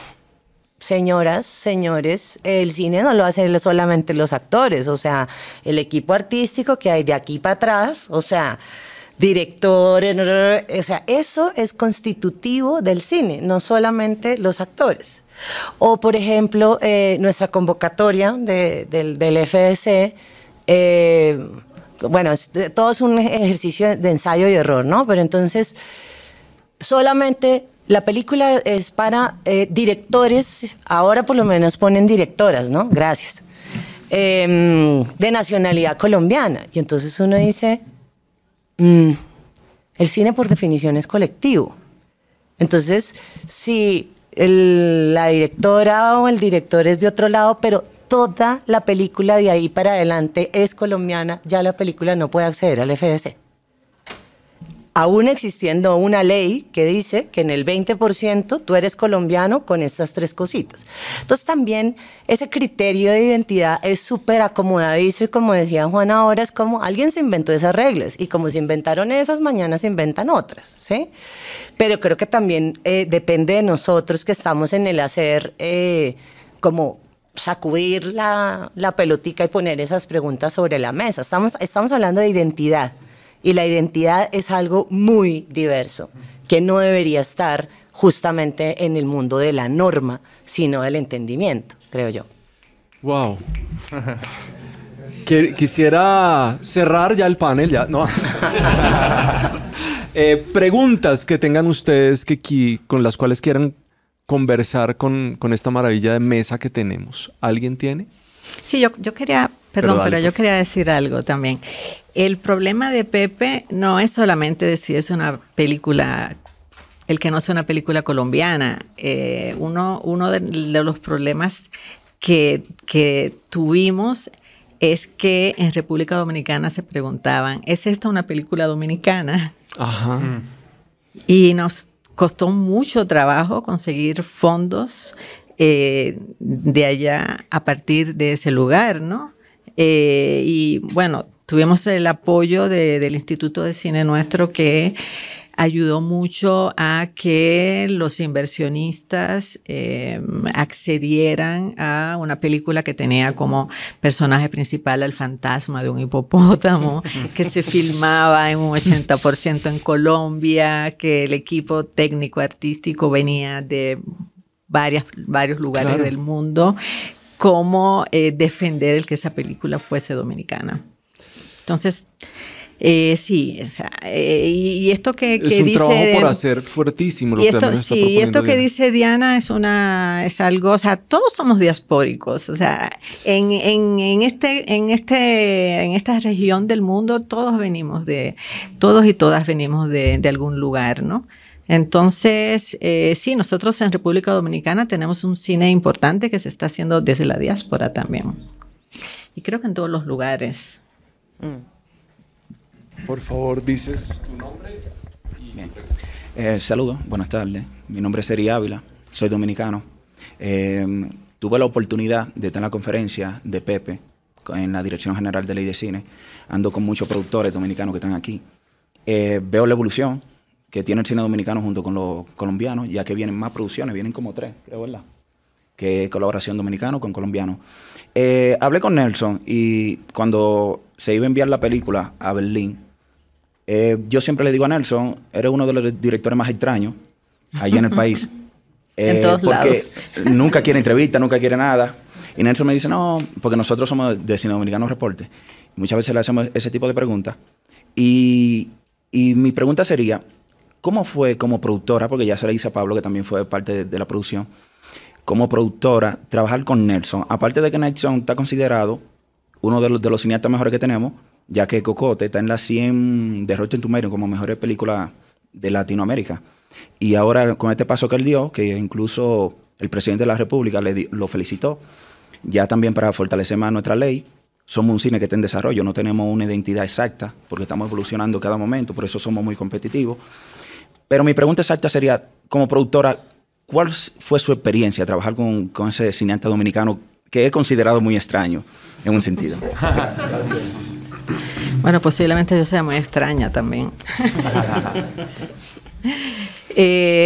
Señoras, señores, el cine no lo hacen solamente los actores, o sea, el equipo artístico que hay de aquí para atrás, o sea, directores, o sea, eso es constitutivo del cine, no solamente los actores. O, por ejemplo, nuestra convocatoria del FDC, bueno, todo es un ejercicio de ensayo y error, ¿no? Pero entonces, solamente... La película es para directores, ahora por lo menos ponen directoras, ¿no? Gracias. De nacionalidad colombiana. Y entonces uno dice, el cine por definición es colectivo. Entonces, si la directora o el director es de otro lado, pero toda la película de ahí para adelante es colombiana, ya la película no puede acceder al FDC. Aún existiendo una ley que dice que en el 20% tú eres colombiano con estas tres cositas. Entonces también ese criterio de identidad es súper acomodadizo y como decía Juan ahora, es como alguien se inventó esas reglas y como se inventaron esas, mañana se inventan otras, ¿sí? Pero creo que también depende de nosotros que estamos en el hacer como sacudir la pelotica y poner esas preguntas sobre la mesa. Estamos hablando de identidad. Y la identidad es algo muy diverso, que no debería estar justamente en el mundo de la norma, sino del entendimiento, creo yo. Wow. Quisiera cerrar ya el panel, ya, no. Preguntas que tengan ustedes con las cuales quieran conversar con esta maravilla de mesa que tenemos. ¿Alguien tiene? Sí, yo quería, pero yo quería decir algo también. El problema de Pepe no es solamente de si es una película, el que no sea una película colombiana. Uno de los problemas que tuvimos es que en República Dominicana se preguntaban, ¿es esta una película dominicana? Ajá. Y nos costó mucho trabajo conseguir fondos de allá a partir de ese lugar, ¿no? Y bueno, tuvimos el apoyo del Instituto de Cine nuestro, que ayudó mucho a que los inversionistas accedieran a una película que tenía como personaje principal al fantasma de un hipopótamo, que se filmaba en un 80% en Colombia, que el equipo técnico artístico venía de varios lugares del mundo. Cómo defender el que esa película fuese dominicana. Entonces, sí, o sea, y esto que es un dice... trabajo por hacer fuertísimo. Lo y esto, que está sí, y esto que Diana. dice Diana es algo, o sea, todos somos diaspóricos, o sea, en esta región del mundo todos y todas venimos de algún lugar, ¿no? Entonces, sí, nosotros en República Dominicana tenemos un cine importante que se está haciendo desde la diáspora también. Y creo que en todos los lugares. Por favor, dices tu nombre. Bien. Saludos, buenas tardes. Mi nombre es Eri Ávila, soy dominicano. Tuve la oportunidad de estar en la conferencia de Pepe en la Dirección General de Ley de Cine. Ando con muchos productores dominicanos que están aquí. Veo la evolución que tiene el cine dominicano junto con los colombianos, ya que vienen más producciones, vienen como 3, creo, ¿verdad? Que es colaboración dominicano con colombiano. Hablé con Nelson y cuando se iba a enviar la película a Berlín, yo siempre le digo a Nelson, eres uno de los directores más extraños allá en el país. En todos porque lados. nunca quiere entrevista, nunca quiere nada. Y Nelson me dice, no, porque nosotros somos de Cine Dominicano Reporte. Muchas veces le hacemos ese tipo de preguntas. Y mi pregunta sería, ¿cómo fue como productora, porque ya se le hice a Pablo, que también fue parte de la producción, como productora, trabajar con Nelson? Aparte de que Nelson está considerado uno de los cineastas mejores que tenemos, ya que Cocote está en las 100 de Rotten Tomatoes como mejores películas de Latinoamérica. Y ahora con este paso que él dio, que incluso el presidente de la República lo felicitó, ya también para fortalecer más nuestra ley. Somos un cine que está en desarrollo, no tenemos una identidad exacta, porque estamos evolucionando cada momento, por eso somos muy competitivos. Pero mi pregunta exacta sería, como productora, ¿cuál fue su experiencia trabajar con ese cineasta dominicano que es considerado muy extraño en un sentido? Bueno, posiblemente yo sea muy extraña también.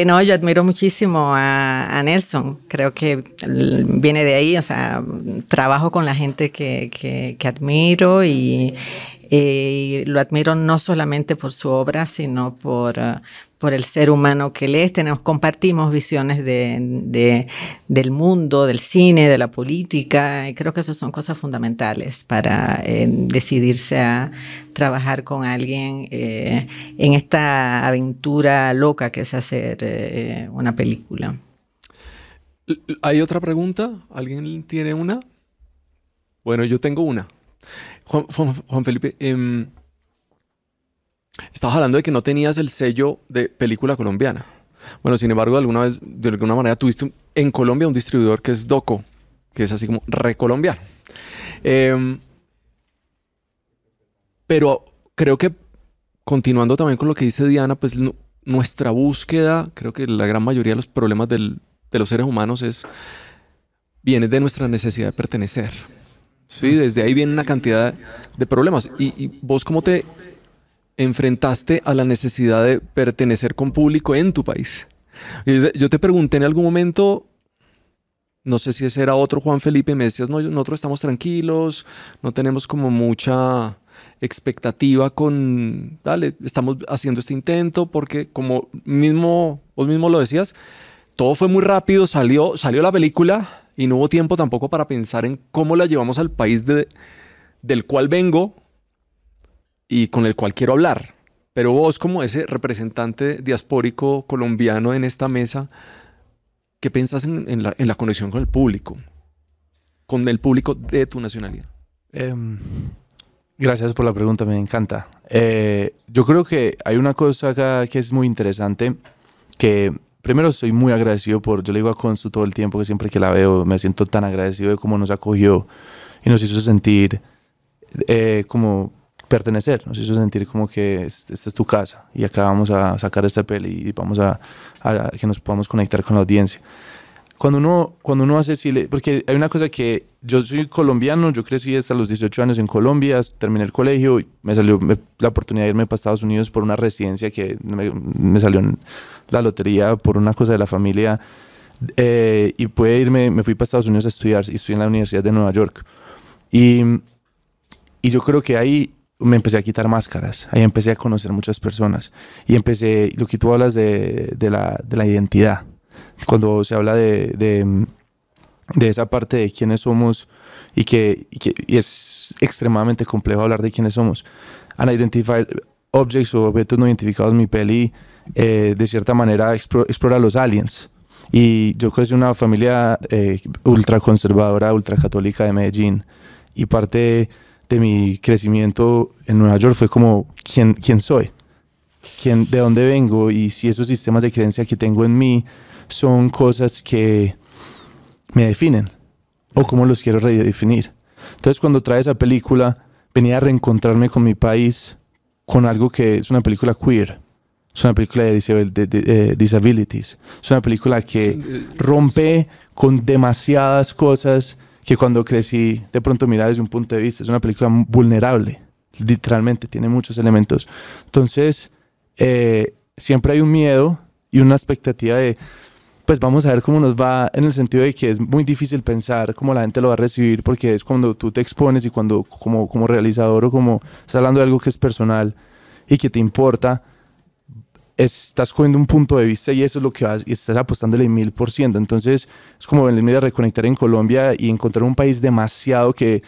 No, yo admiro muchísimo a Nelson. Creo que viene de ahí. O sea, trabajo con la gente que admiro y lo admiro no solamente por su obra, sino por el ser humano que él es. Compartimos visiones del mundo, del cine, de la política, y creo que esas son cosas fundamentales para decidirse a trabajar con alguien en esta aventura loca que es hacer una película. ¿Hay otra pregunta? ¿Alguien tiene una? Bueno, yo tengo una. Juan Felipe, estabas hablando de que no tenías el sello de película colombiana. Bueno, sin embargo, de alguna manera tuviste en Colombia un distribuidor que es Doco, que es así como recolombiano. Pero creo que, continuando también con lo que dice Diana, pues nuestra búsqueda, creo que la gran mayoría de los problemas de los seres humanos viene de nuestra necesidad de pertenecer. Sí, desde ahí viene una cantidad de problemas. ¿Y vos cómo te enfrentaste a la necesidad de pertenecer con público en tu país? Yo te pregunté en algún momento, no sé si ese era otro Juan Felipe, me decías, no, nosotros estamos tranquilos, no tenemos como mucha expectativa dale, estamos haciendo este intento, porque como vos mismo lo decías, todo fue muy rápido, salió la película y no hubo tiempo tampoco para pensar en cómo la llevamos al país del cual vengo y con el cual quiero hablar. Pero vos, como ese representante diaspórico colombiano en esta mesa, ¿qué piensas en la conexión con el público de tu nacionalidad? Gracias por la pregunta, me encanta. Yo creo que hay una cosa acá que es muy interesante, que primero soy muy agradecido yo le digo a Consu todo el tiempo, que siempre que la veo me siento tan agradecido de cómo nos acogió y nos hizo sentir como pertenecer, nos hizo sentir como que esta es tu casa y acá vamos a sacar esta peli y vamos a que nos podamos conectar con la audiencia. Cuando uno hace cine, porque hay una cosa que yo soy colombiano, yo crecí hasta los 18 años en Colombia, terminé el colegio y me salió la oportunidad de irme para Estados Unidos por una residencia que me salió en la lotería por una cosa de la familia, y pude irme, me fui para Estados Unidos a estudiar y estudié en la Universidad de Nueva York. Y yo creo que ahí me empecé a quitar máscaras, ahí empecé a conocer muchas personas y empecé, lo que tú hablas de la identidad. Cuando se habla de esa parte de quiénes somos y es extremadamente complejo hablar de quiénes somos. Unidentified Objects o objetos no identificados, mi peli de cierta manera explora los aliens. Y yo crecí en una familia ultra conservadora, ultra católica de Medellín, y parte de mi crecimiento en Nueva York fue como quién soy, de dónde vengo y si esos sistemas de creencia que tengo en mí son cosas que me definen o cómo los quiero redefinir. Entonces cuando trae esa película venía a reencontrarme con mi país, con algo que es una película queer, es una película de disabilities, es una película que rompe con demasiadas cosas que cuando crecí de pronto miraba desde un punto de vista. Es una película vulnerable, literalmente, tiene muchos elementos. Entonces siempre hay un miedo y una expectativa de pues vamos a ver cómo nos va, en el sentido de que es muy difícil pensar cómo la gente lo va a recibir, porque es cuando tú te expones y cuando como realizador o como estás hablando de algo que es personal y que te importa, estás cogiendo un punto de vista y eso es lo que vas y estás apostándole 1000%. Entonces es como venir a reconectar en Colombia y encontrar un país demasiado que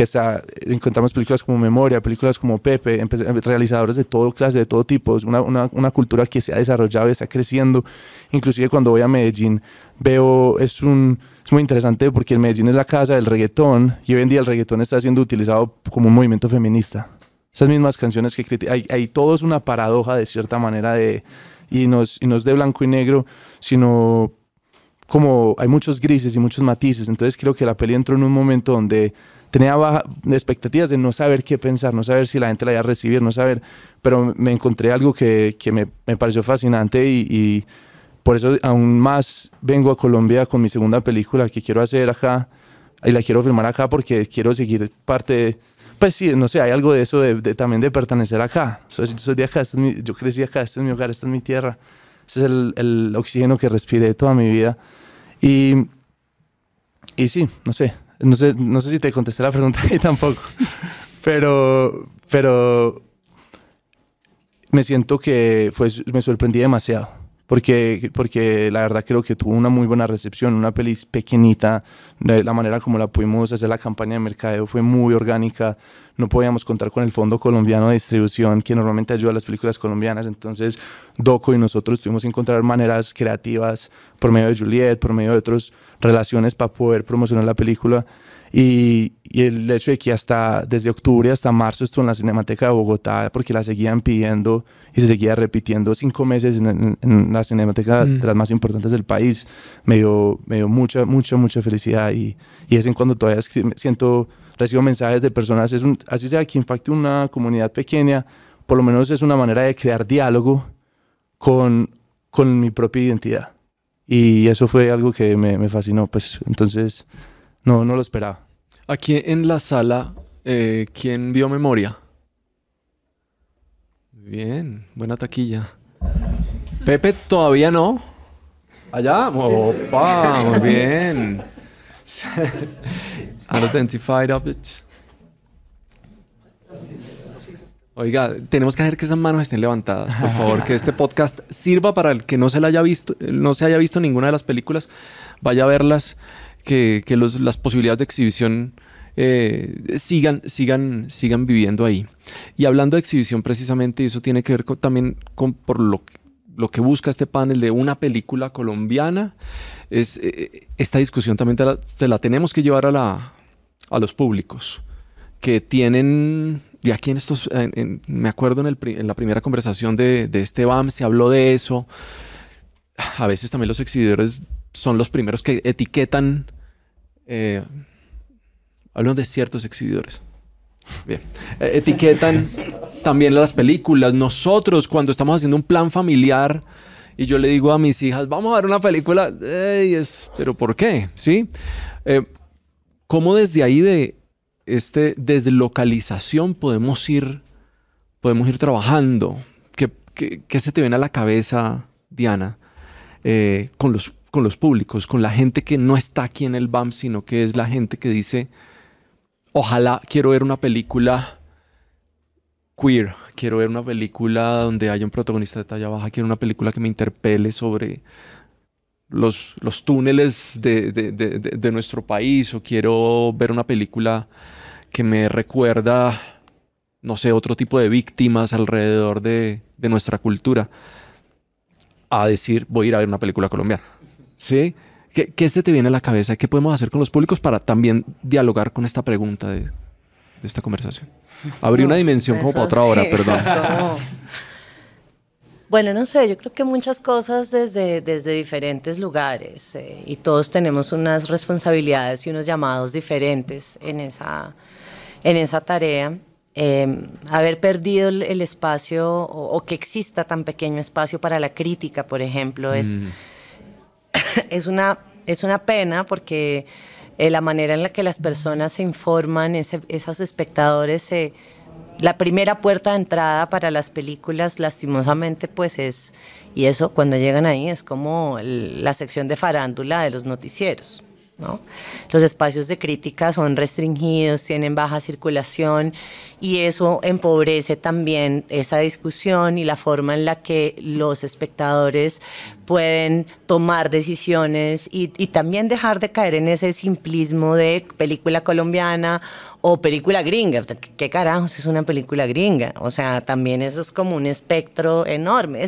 hasta encontramos películas como Memoria, películas como Pepe, realizadores de todo clase, de todo tipo. Es una cultura que se ha desarrollado y está creciendo. Inclusive cuando voy a Medellín veo, es muy interesante porque el Medellín es la casa del reggaetón y hoy en día el reggaetón está siendo utilizado como un movimiento feminista. Esas mismas canciones que hay todo es una paradoja de cierta manera y no es de blanco y negro, sino como hay muchos grises y muchos matices. Entonces creo que la peli entró en un momento donde tenía expectativas de no saber qué pensar, no saber si la gente la iba a recibir, no saber, pero me encontré algo que me pareció fascinante y por eso aún más vengo a Colombia con mi segunda película que quiero hacer acá y la quiero filmar acá porque quiero seguir parte pues sí, no sé, hay algo de eso también de pertenecer acá. Soy de acá, yo crecí acá, este es mi hogar, esta es mi tierra, este es el oxígeno que respiré toda mi vida y sí, no sé si te contesté la pregunta y tampoco, pero me siento que me sorprendí demasiado, porque la verdad creo que tuvo una muy buena recepción, una peli pequeñita, la manera como la pudimos hacer la campaña de mercadeo fue muy orgánica, no podíamos contar con el Fondo Colombiano de Distribución que normalmente ayuda a las películas colombianas, entonces Doco y nosotros tuvimos que encontrar maneras creativas por medio de Juliet, por medio de otras relaciones para poder promocionar la película. Y el hecho de que desde octubre hasta marzo estuvo en la Cinemateca de Bogotá porque la seguían pidiendo y se seguía repitiendo 5 meses en la Cinemateca de las más importantes del país, me dio mucha felicidad y de vez en cuando todavía recibo mensajes de personas, así sea que impacte una comunidad pequeña, por lo menos es una manera de crear diálogo con mi propia identidad y eso fue algo que me fascinó, pues entonces no lo esperaba. Aquí en la sala, ¿quién vio Memoria? Bien, buena taquilla. Pepe todavía no. Allá, opa, muy bien. Unidentified Objects. Oiga, tenemos que hacer que esas manos estén levantadas, por favor, que este podcast sirva para el que no se haya visto ninguna de las películas, vaya a verlas. Que las posibilidades de exhibición sigan viviendo ahí. Y hablando de exhibición precisamente, y eso tiene que ver también por lo que busca este panel de una película colombiana, es esta discusión también se la tenemos que llevar a los públicos que tienen, y aquí me acuerdo en la primera conversación de este BAM se habló de eso. A veces también los exhibidores son los primeros que etiquetan, hablan de ciertos exhibidores. Bien. Etiquetan también las películas. Nosotros, cuando estamos haciendo un plan familiar y yo le digo a mis hijas, vamos a ver una película, ¿pero por qué? ¿Sí? ¿Cómo desde ahí de deslocalización podemos ir trabajando? ¿Qué se te viene a la cabeza, Diana, con los públicos, con la gente que no está aquí en el BAM, sino que es la gente que dice, ojalá quiero ver una película queer, quiero ver una película donde haya un protagonista de talla baja, quiero una película que me interpele sobre los túneles de nuestro país, o quiero ver una película que me recuerda, no sé, otro tipo de víctimas alrededor de nuestra cultura, a decir, voy a ir a ver una película colombiana? ¿Sí? ¿Qué se te viene a la cabeza? ¿Qué podemos hacer con los públicos para también dialogar con esta pregunta de esta conversación? Abrí una dimensión como para otra hora, sí, perdón. Bueno, no sé, yo creo que muchas cosas desde diferentes lugares, y todos tenemos unas responsabilidades y unos llamados diferentes en esa tarea. Haber perdido el espacio o que exista tan pequeño espacio para la crítica, por ejemplo, es una pena, porque la manera en la que las personas se informan, esos espectadores, la primera puerta de entrada para las películas, lastimosamente, pues es, y eso cuando llegan ahí es como la sección de farándula de los noticieros, ¿no? Los espacios de crítica son restringidos, tienen baja circulación, y eso empobrece también esa discusión y la forma en la que los espectadores pueden tomar decisiones y también dejar de caer en ese simplismo de película colombiana o película gringa. ¿Qué carajos es una película gringa? O sea, también eso es como un espectro enorme.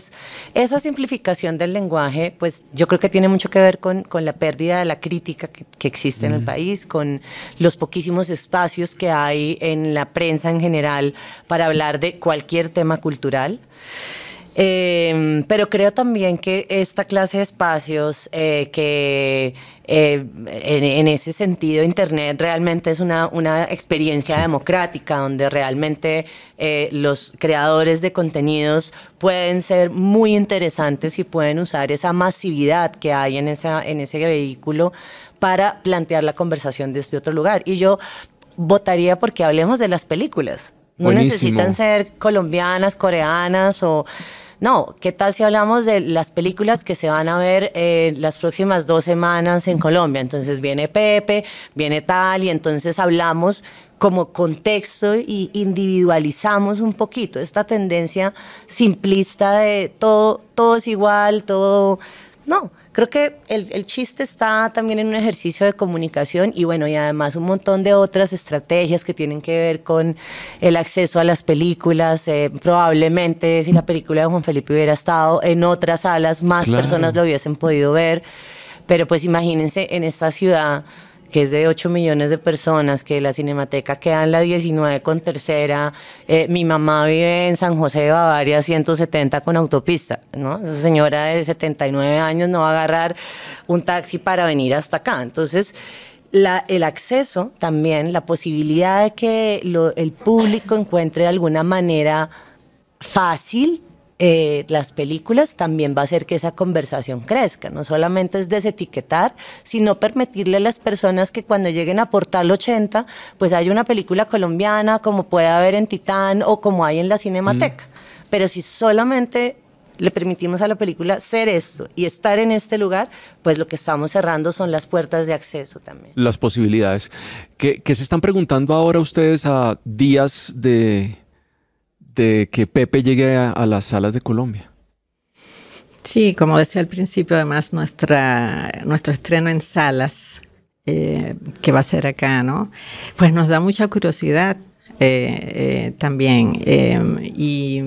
Esa simplificación del lenguaje, pues yo creo que tiene mucho que ver con la pérdida de la crítica que existe en el país, con los poquísimos espacios que hay en la prensa en general para hablar de cualquier tema cultural. Pero creo también que esta clase de espacios, en ese sentido Internet realmente es una experiencia democrática, donde realmente los creadores de contenidos pueden ser muy interesantes y pueden usar esa masividad que hay en ese vehículo para plantear la conversación desde otro lugar. Y yo votaría porque hablemos de las películas. No necesitan ser colombianas, coreanas o... No, ¿qué tal si hablamos de las películas que se van a ver las próximas 2 semanas en Colombia? Entonces viene Pepe, viene tal, y entonces hablamos como contexto y individualizamos un poquito esta tendencia simplista de todo es igual, todo... No, creo que el chiste está también en un ejercicio de comunicación y bueno, y además un montón de otras estrategias que tienen que ver con el acceso a las películas. Probablemente si la película de Juan Felipe hubiera estado en otras salas, más personas lo hubiesen podido ver. Pero pues imagínense en esta ciudad que es de 8 millones de personas, que la Cinemateca queda en la 19 con tercera, mi mamá vive en San José de Bavaria 170 con autopista, ¿no? Esa señora de 79 años no va a agarrar un taxi para venir hasta acá. Entonces, el acceso también, la posibilidad de que el público encuentre de alguna manera fácil las películas, también va a hacer que esa conversación crezca. No solamente es desetiquetar, sino permitirle a las personas que cuando lleguen a Portal 80, pues hay una película colombiana como puede haber en Titán o como hay en la Cinemateca. Pero si solamente le permitimos a la película ser esto y estar en este lugar, pues lo que estamos cerrando son las puertas de acceso también. Las posibilidades. ¿Qué se están preguntando ahora ustedes a días de que Pepe llegue a las salas de Colombia? Sí, como decía al principio, además nuestro estreno en salas, que va a ser acá, ¿no? Pues nos da mucha curiosidad también. Y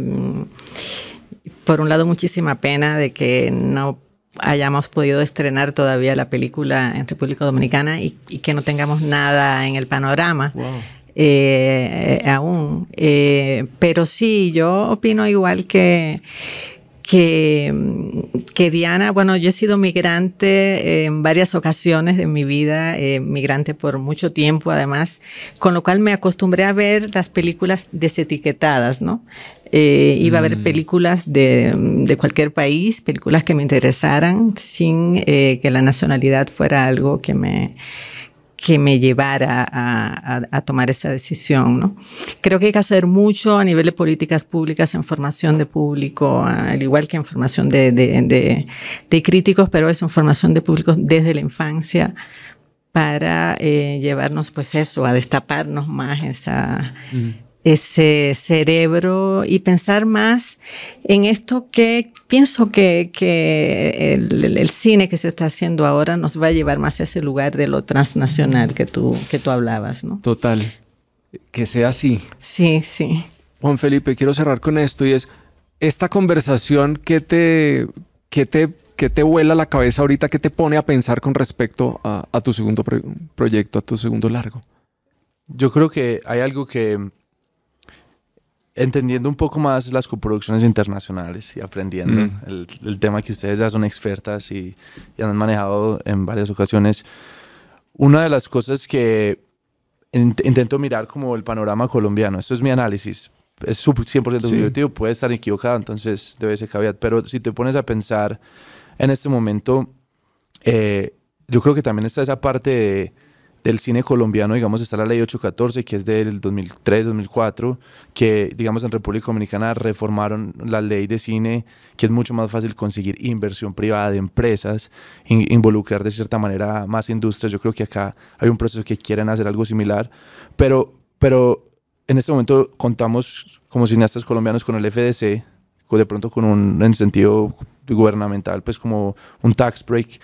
por un lado, muchísima pena de que no hayamos podido estrenar todavía la película en República Dominicana y que no tengamos nada en el panorama. Wow. Aún. Pero sí, yo opino igual que que Diana, bueno, yo he sido migrante en varias ocasiones de mi vida, migrante por mucho tiempo además, con lo cual me acostumbré a ver las películas desetiquetadas, ¿no? Iba a ver películas de cualquier país, películas que me interesaran, sin que la nacionalidad fuera algo que me llevara a tomar esa decisión, ¿no? Creo que hay que hacer mucho a nivel de políticas públicas en formación de público, al igual que en formación de críticos, pero es en formación de públicos desde la infancia para llevarnos, pues eso, a destaparnos más ese cerebro y pensar más en esto que pienso que el cine que se está haciendo ahora nos va a llevar más a ese lugar de lo transnacional que tú hablabas, ¿no? Total. Que sea así. Sí, sí. Juan Felipe, quiero cerrar con esto y es esta conversación que te vuela la cabeza ahorita, que te pone a pensar con respecto a tu segundo proyecto, a tu segundo largo. Yo creo que hay algo que, entendiendo un poco más las coproducciones internacionales y aprendiendo el tema que ustedes ya son expertas y han manejado en varias ocasiones, una de las cosas que intento mirar como el panorama colombiano, esto es mi análisis, es 100% subjetivo, puede estar equivocado, entonces debe ser caveat, pero si te pones a pensar en este momento, yo creo que también está esa parte del cine colombiano, digamos, está la ley 814, que es del 2003-2004, que, digamos, en República Dominicana reformaron la ley de cine, que es mucho más fácil conseguir inversión privada de empresas, involucrar de cierta manera más industrias. Yo creo que acá hay un proceso que quieren hacer algo similar, pero en este momento contamos como cineastas colombianos con el FDC, de pronto con un incentivo gubernamental, pues como un tax break,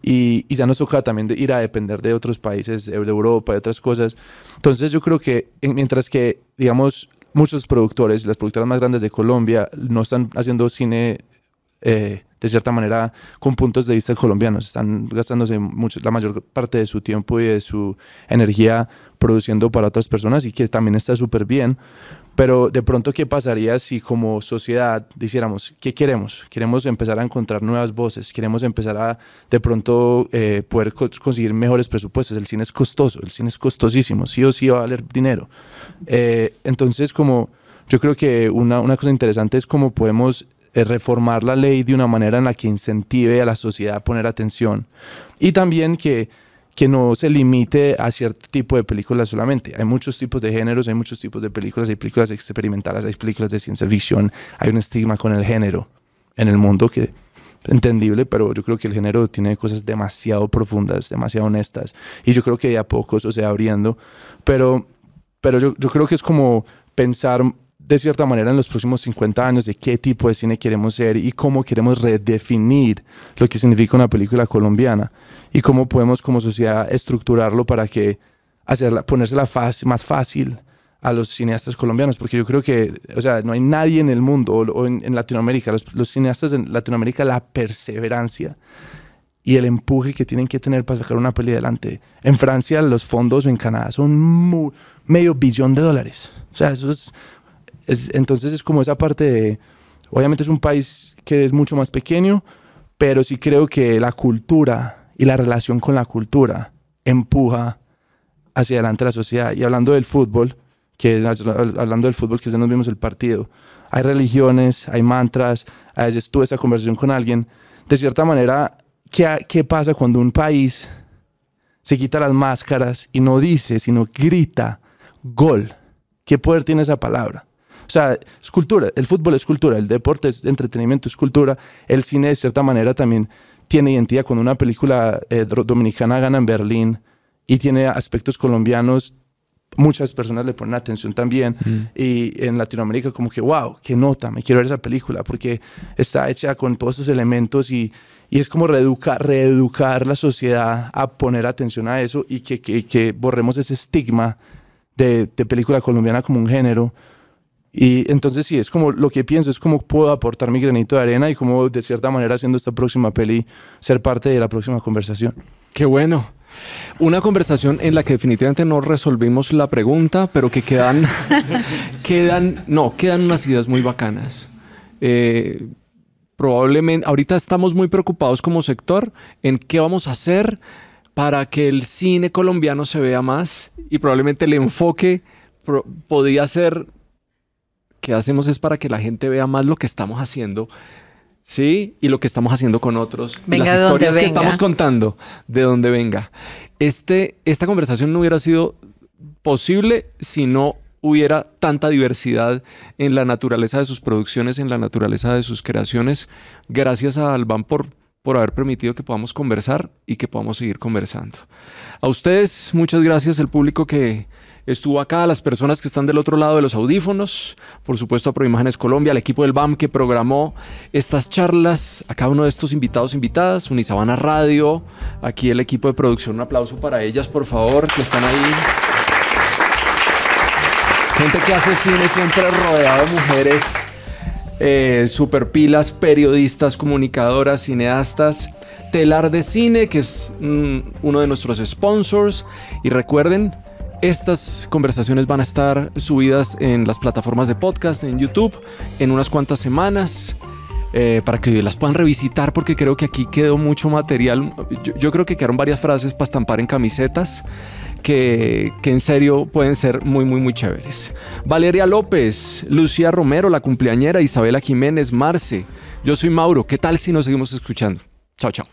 y ya nos toca también de ir a depender de otros países, de Europa, de otras cosas. Entonces yo creo que mientras que, digamos, muchos productores, las productoras más grandes de Colombia, no están haciendo cine de cierta manera con puntos de vista colombianos, están gastándose la mayor parte de su tiempo y de su energía produciendo para otras personas, y que también está súper bien. Pero de pronto, ¿qué pasaría si como sociedad dijéramos, ¿qué queremos? Queremos empezar a encontrar nuevas voces, queremos empezar a de pronto poder conseguir mejores presupuestos. El cine es costoso, el cine es costosísimo, sí o sí va a valer dinero. Entonces, como yo creo que una cosa interesante es cómo podemos reformar la ley de una manera en la que incentive a la sociedad a poner atención, y también que no se limite a cierto tipo de películas solamente. Hay muchos tipos de géneros, hay muchos tipos de películas, hay películas experimentales, hay películas de ciencia ficción, hay un estigma con el género en el mundo que es entendible, pero yo creo que el género tiene cosas demasiado profundas, demasiado honestas, y yo creo que de a poco eso se va abriendo, pero yo creo que es como pensar de cierta manera en los próximos 50 años de qué tipo de cine queremos ser y cómo queremos redefinir lo que significa una película colombiana, y cómo podemos como sociedad estructurarlo para que ponérsela más fácil a los cineastas colombianos, porque yo creo que, o sea, no hay nadie en el mundo o en Latinoamérica, los cineastas en Latinoamérica, la perseverancia y el empuje que tienen que tener para sacar una peli adelante. En Francia los fondos, o en Canadá, son $500 millones. O sea, eso entonces es como esa parte de, obviamente es un país que es mucho más pequeño, pero sí creo que la cultura y la relación con la cultura empuja hacia adelante la sociedad. Y hablando del fútbol, que es de nos vimos el partido, hay religiones, hay mantras, a veces tuve esa conversación con alguien, de cierta manera, ¿qué pasa cuando un país se quita las máscaras y no dice, sino grita gol? ¿Qué poder tiene esa palabra? O sea, es cultura, el fútbol es cultura, el deporte es entretenimiento, es cultura, el cine de cierta manera también tiene identidad. Cuando una película dominicana gana en Berlín y tiene aspectos colombianos, muchas personas le ponen atención también, y en Latinoamérica como que wow, qué nota, me quiero ver esa película porque está hecha con todos esos elementos, y es como reeducar la sociedad a poner atención a eso, y que borremos ese estigma de película colombiana como un género. Y entonces sí, es como lo que pienso, es cómo puedo aportar mi granito de arena y cómo de cierta manera, haciendo esta próxima peli, ser parte de la próxima conversación. Qué bueno. Una conversación en la que definitivamente no resolvimos la pregunta, pero que quedan unas ideas muy bacanas. probablemente, ahorita estamos muy preocupados como sector en qué vamos a hacer para que el cine colombiano se vea más, y probablemente el enfoque podría ser, ¿qué hacemos es para que la gente vea más lo que estamos haciendo? Sí, y lo que estamos haciendo con otros, Venga, las historias que venga. estamos contando, de donde venga. Esta conversación no hubiera sido posible si no hubiera tanta diversidad en la naturaleza de sus producciones, en la naturaleza de sus creaciones. Gracias a Albán por haber permitido que podamos conversar y que podamos seguir conversando. A ustedes, muchas gracias, el público que estuvo acá, a las personas que están del otro lado de los audífonos, por supuesto a Proimágenes Colombia, al equipo del BAM que programó estas charlas, a cada uno de estos invitados, invitadas, Unisabana Radio, aquí el equipo de producción, un aplauso para ellas, por favor, que están ahí. Gente que hace cine siempre rodeado de mujeres super pilas, periodistas, comunicadoras, cineastas. Telar de Cine, que es uno de nuestros sponsors. Y recuerden, estas conversaciones van a estar subidas en las plataformas de podcast, en YouTube, en unas cuantas semanas, para que las puedan revisitar, porque creo que aquí quedó mucho material. Yo creo que quedaron varias frases para estampar en camisetas que en serio pueden ser muy, muy, muy chéveres. Valeria López, Lucía Romero, la cumpleañera, Isabela Jiménez, Marce. Yo soy Mauro. ¿Qué tal si nos seguimos escuchando? Chao, chao.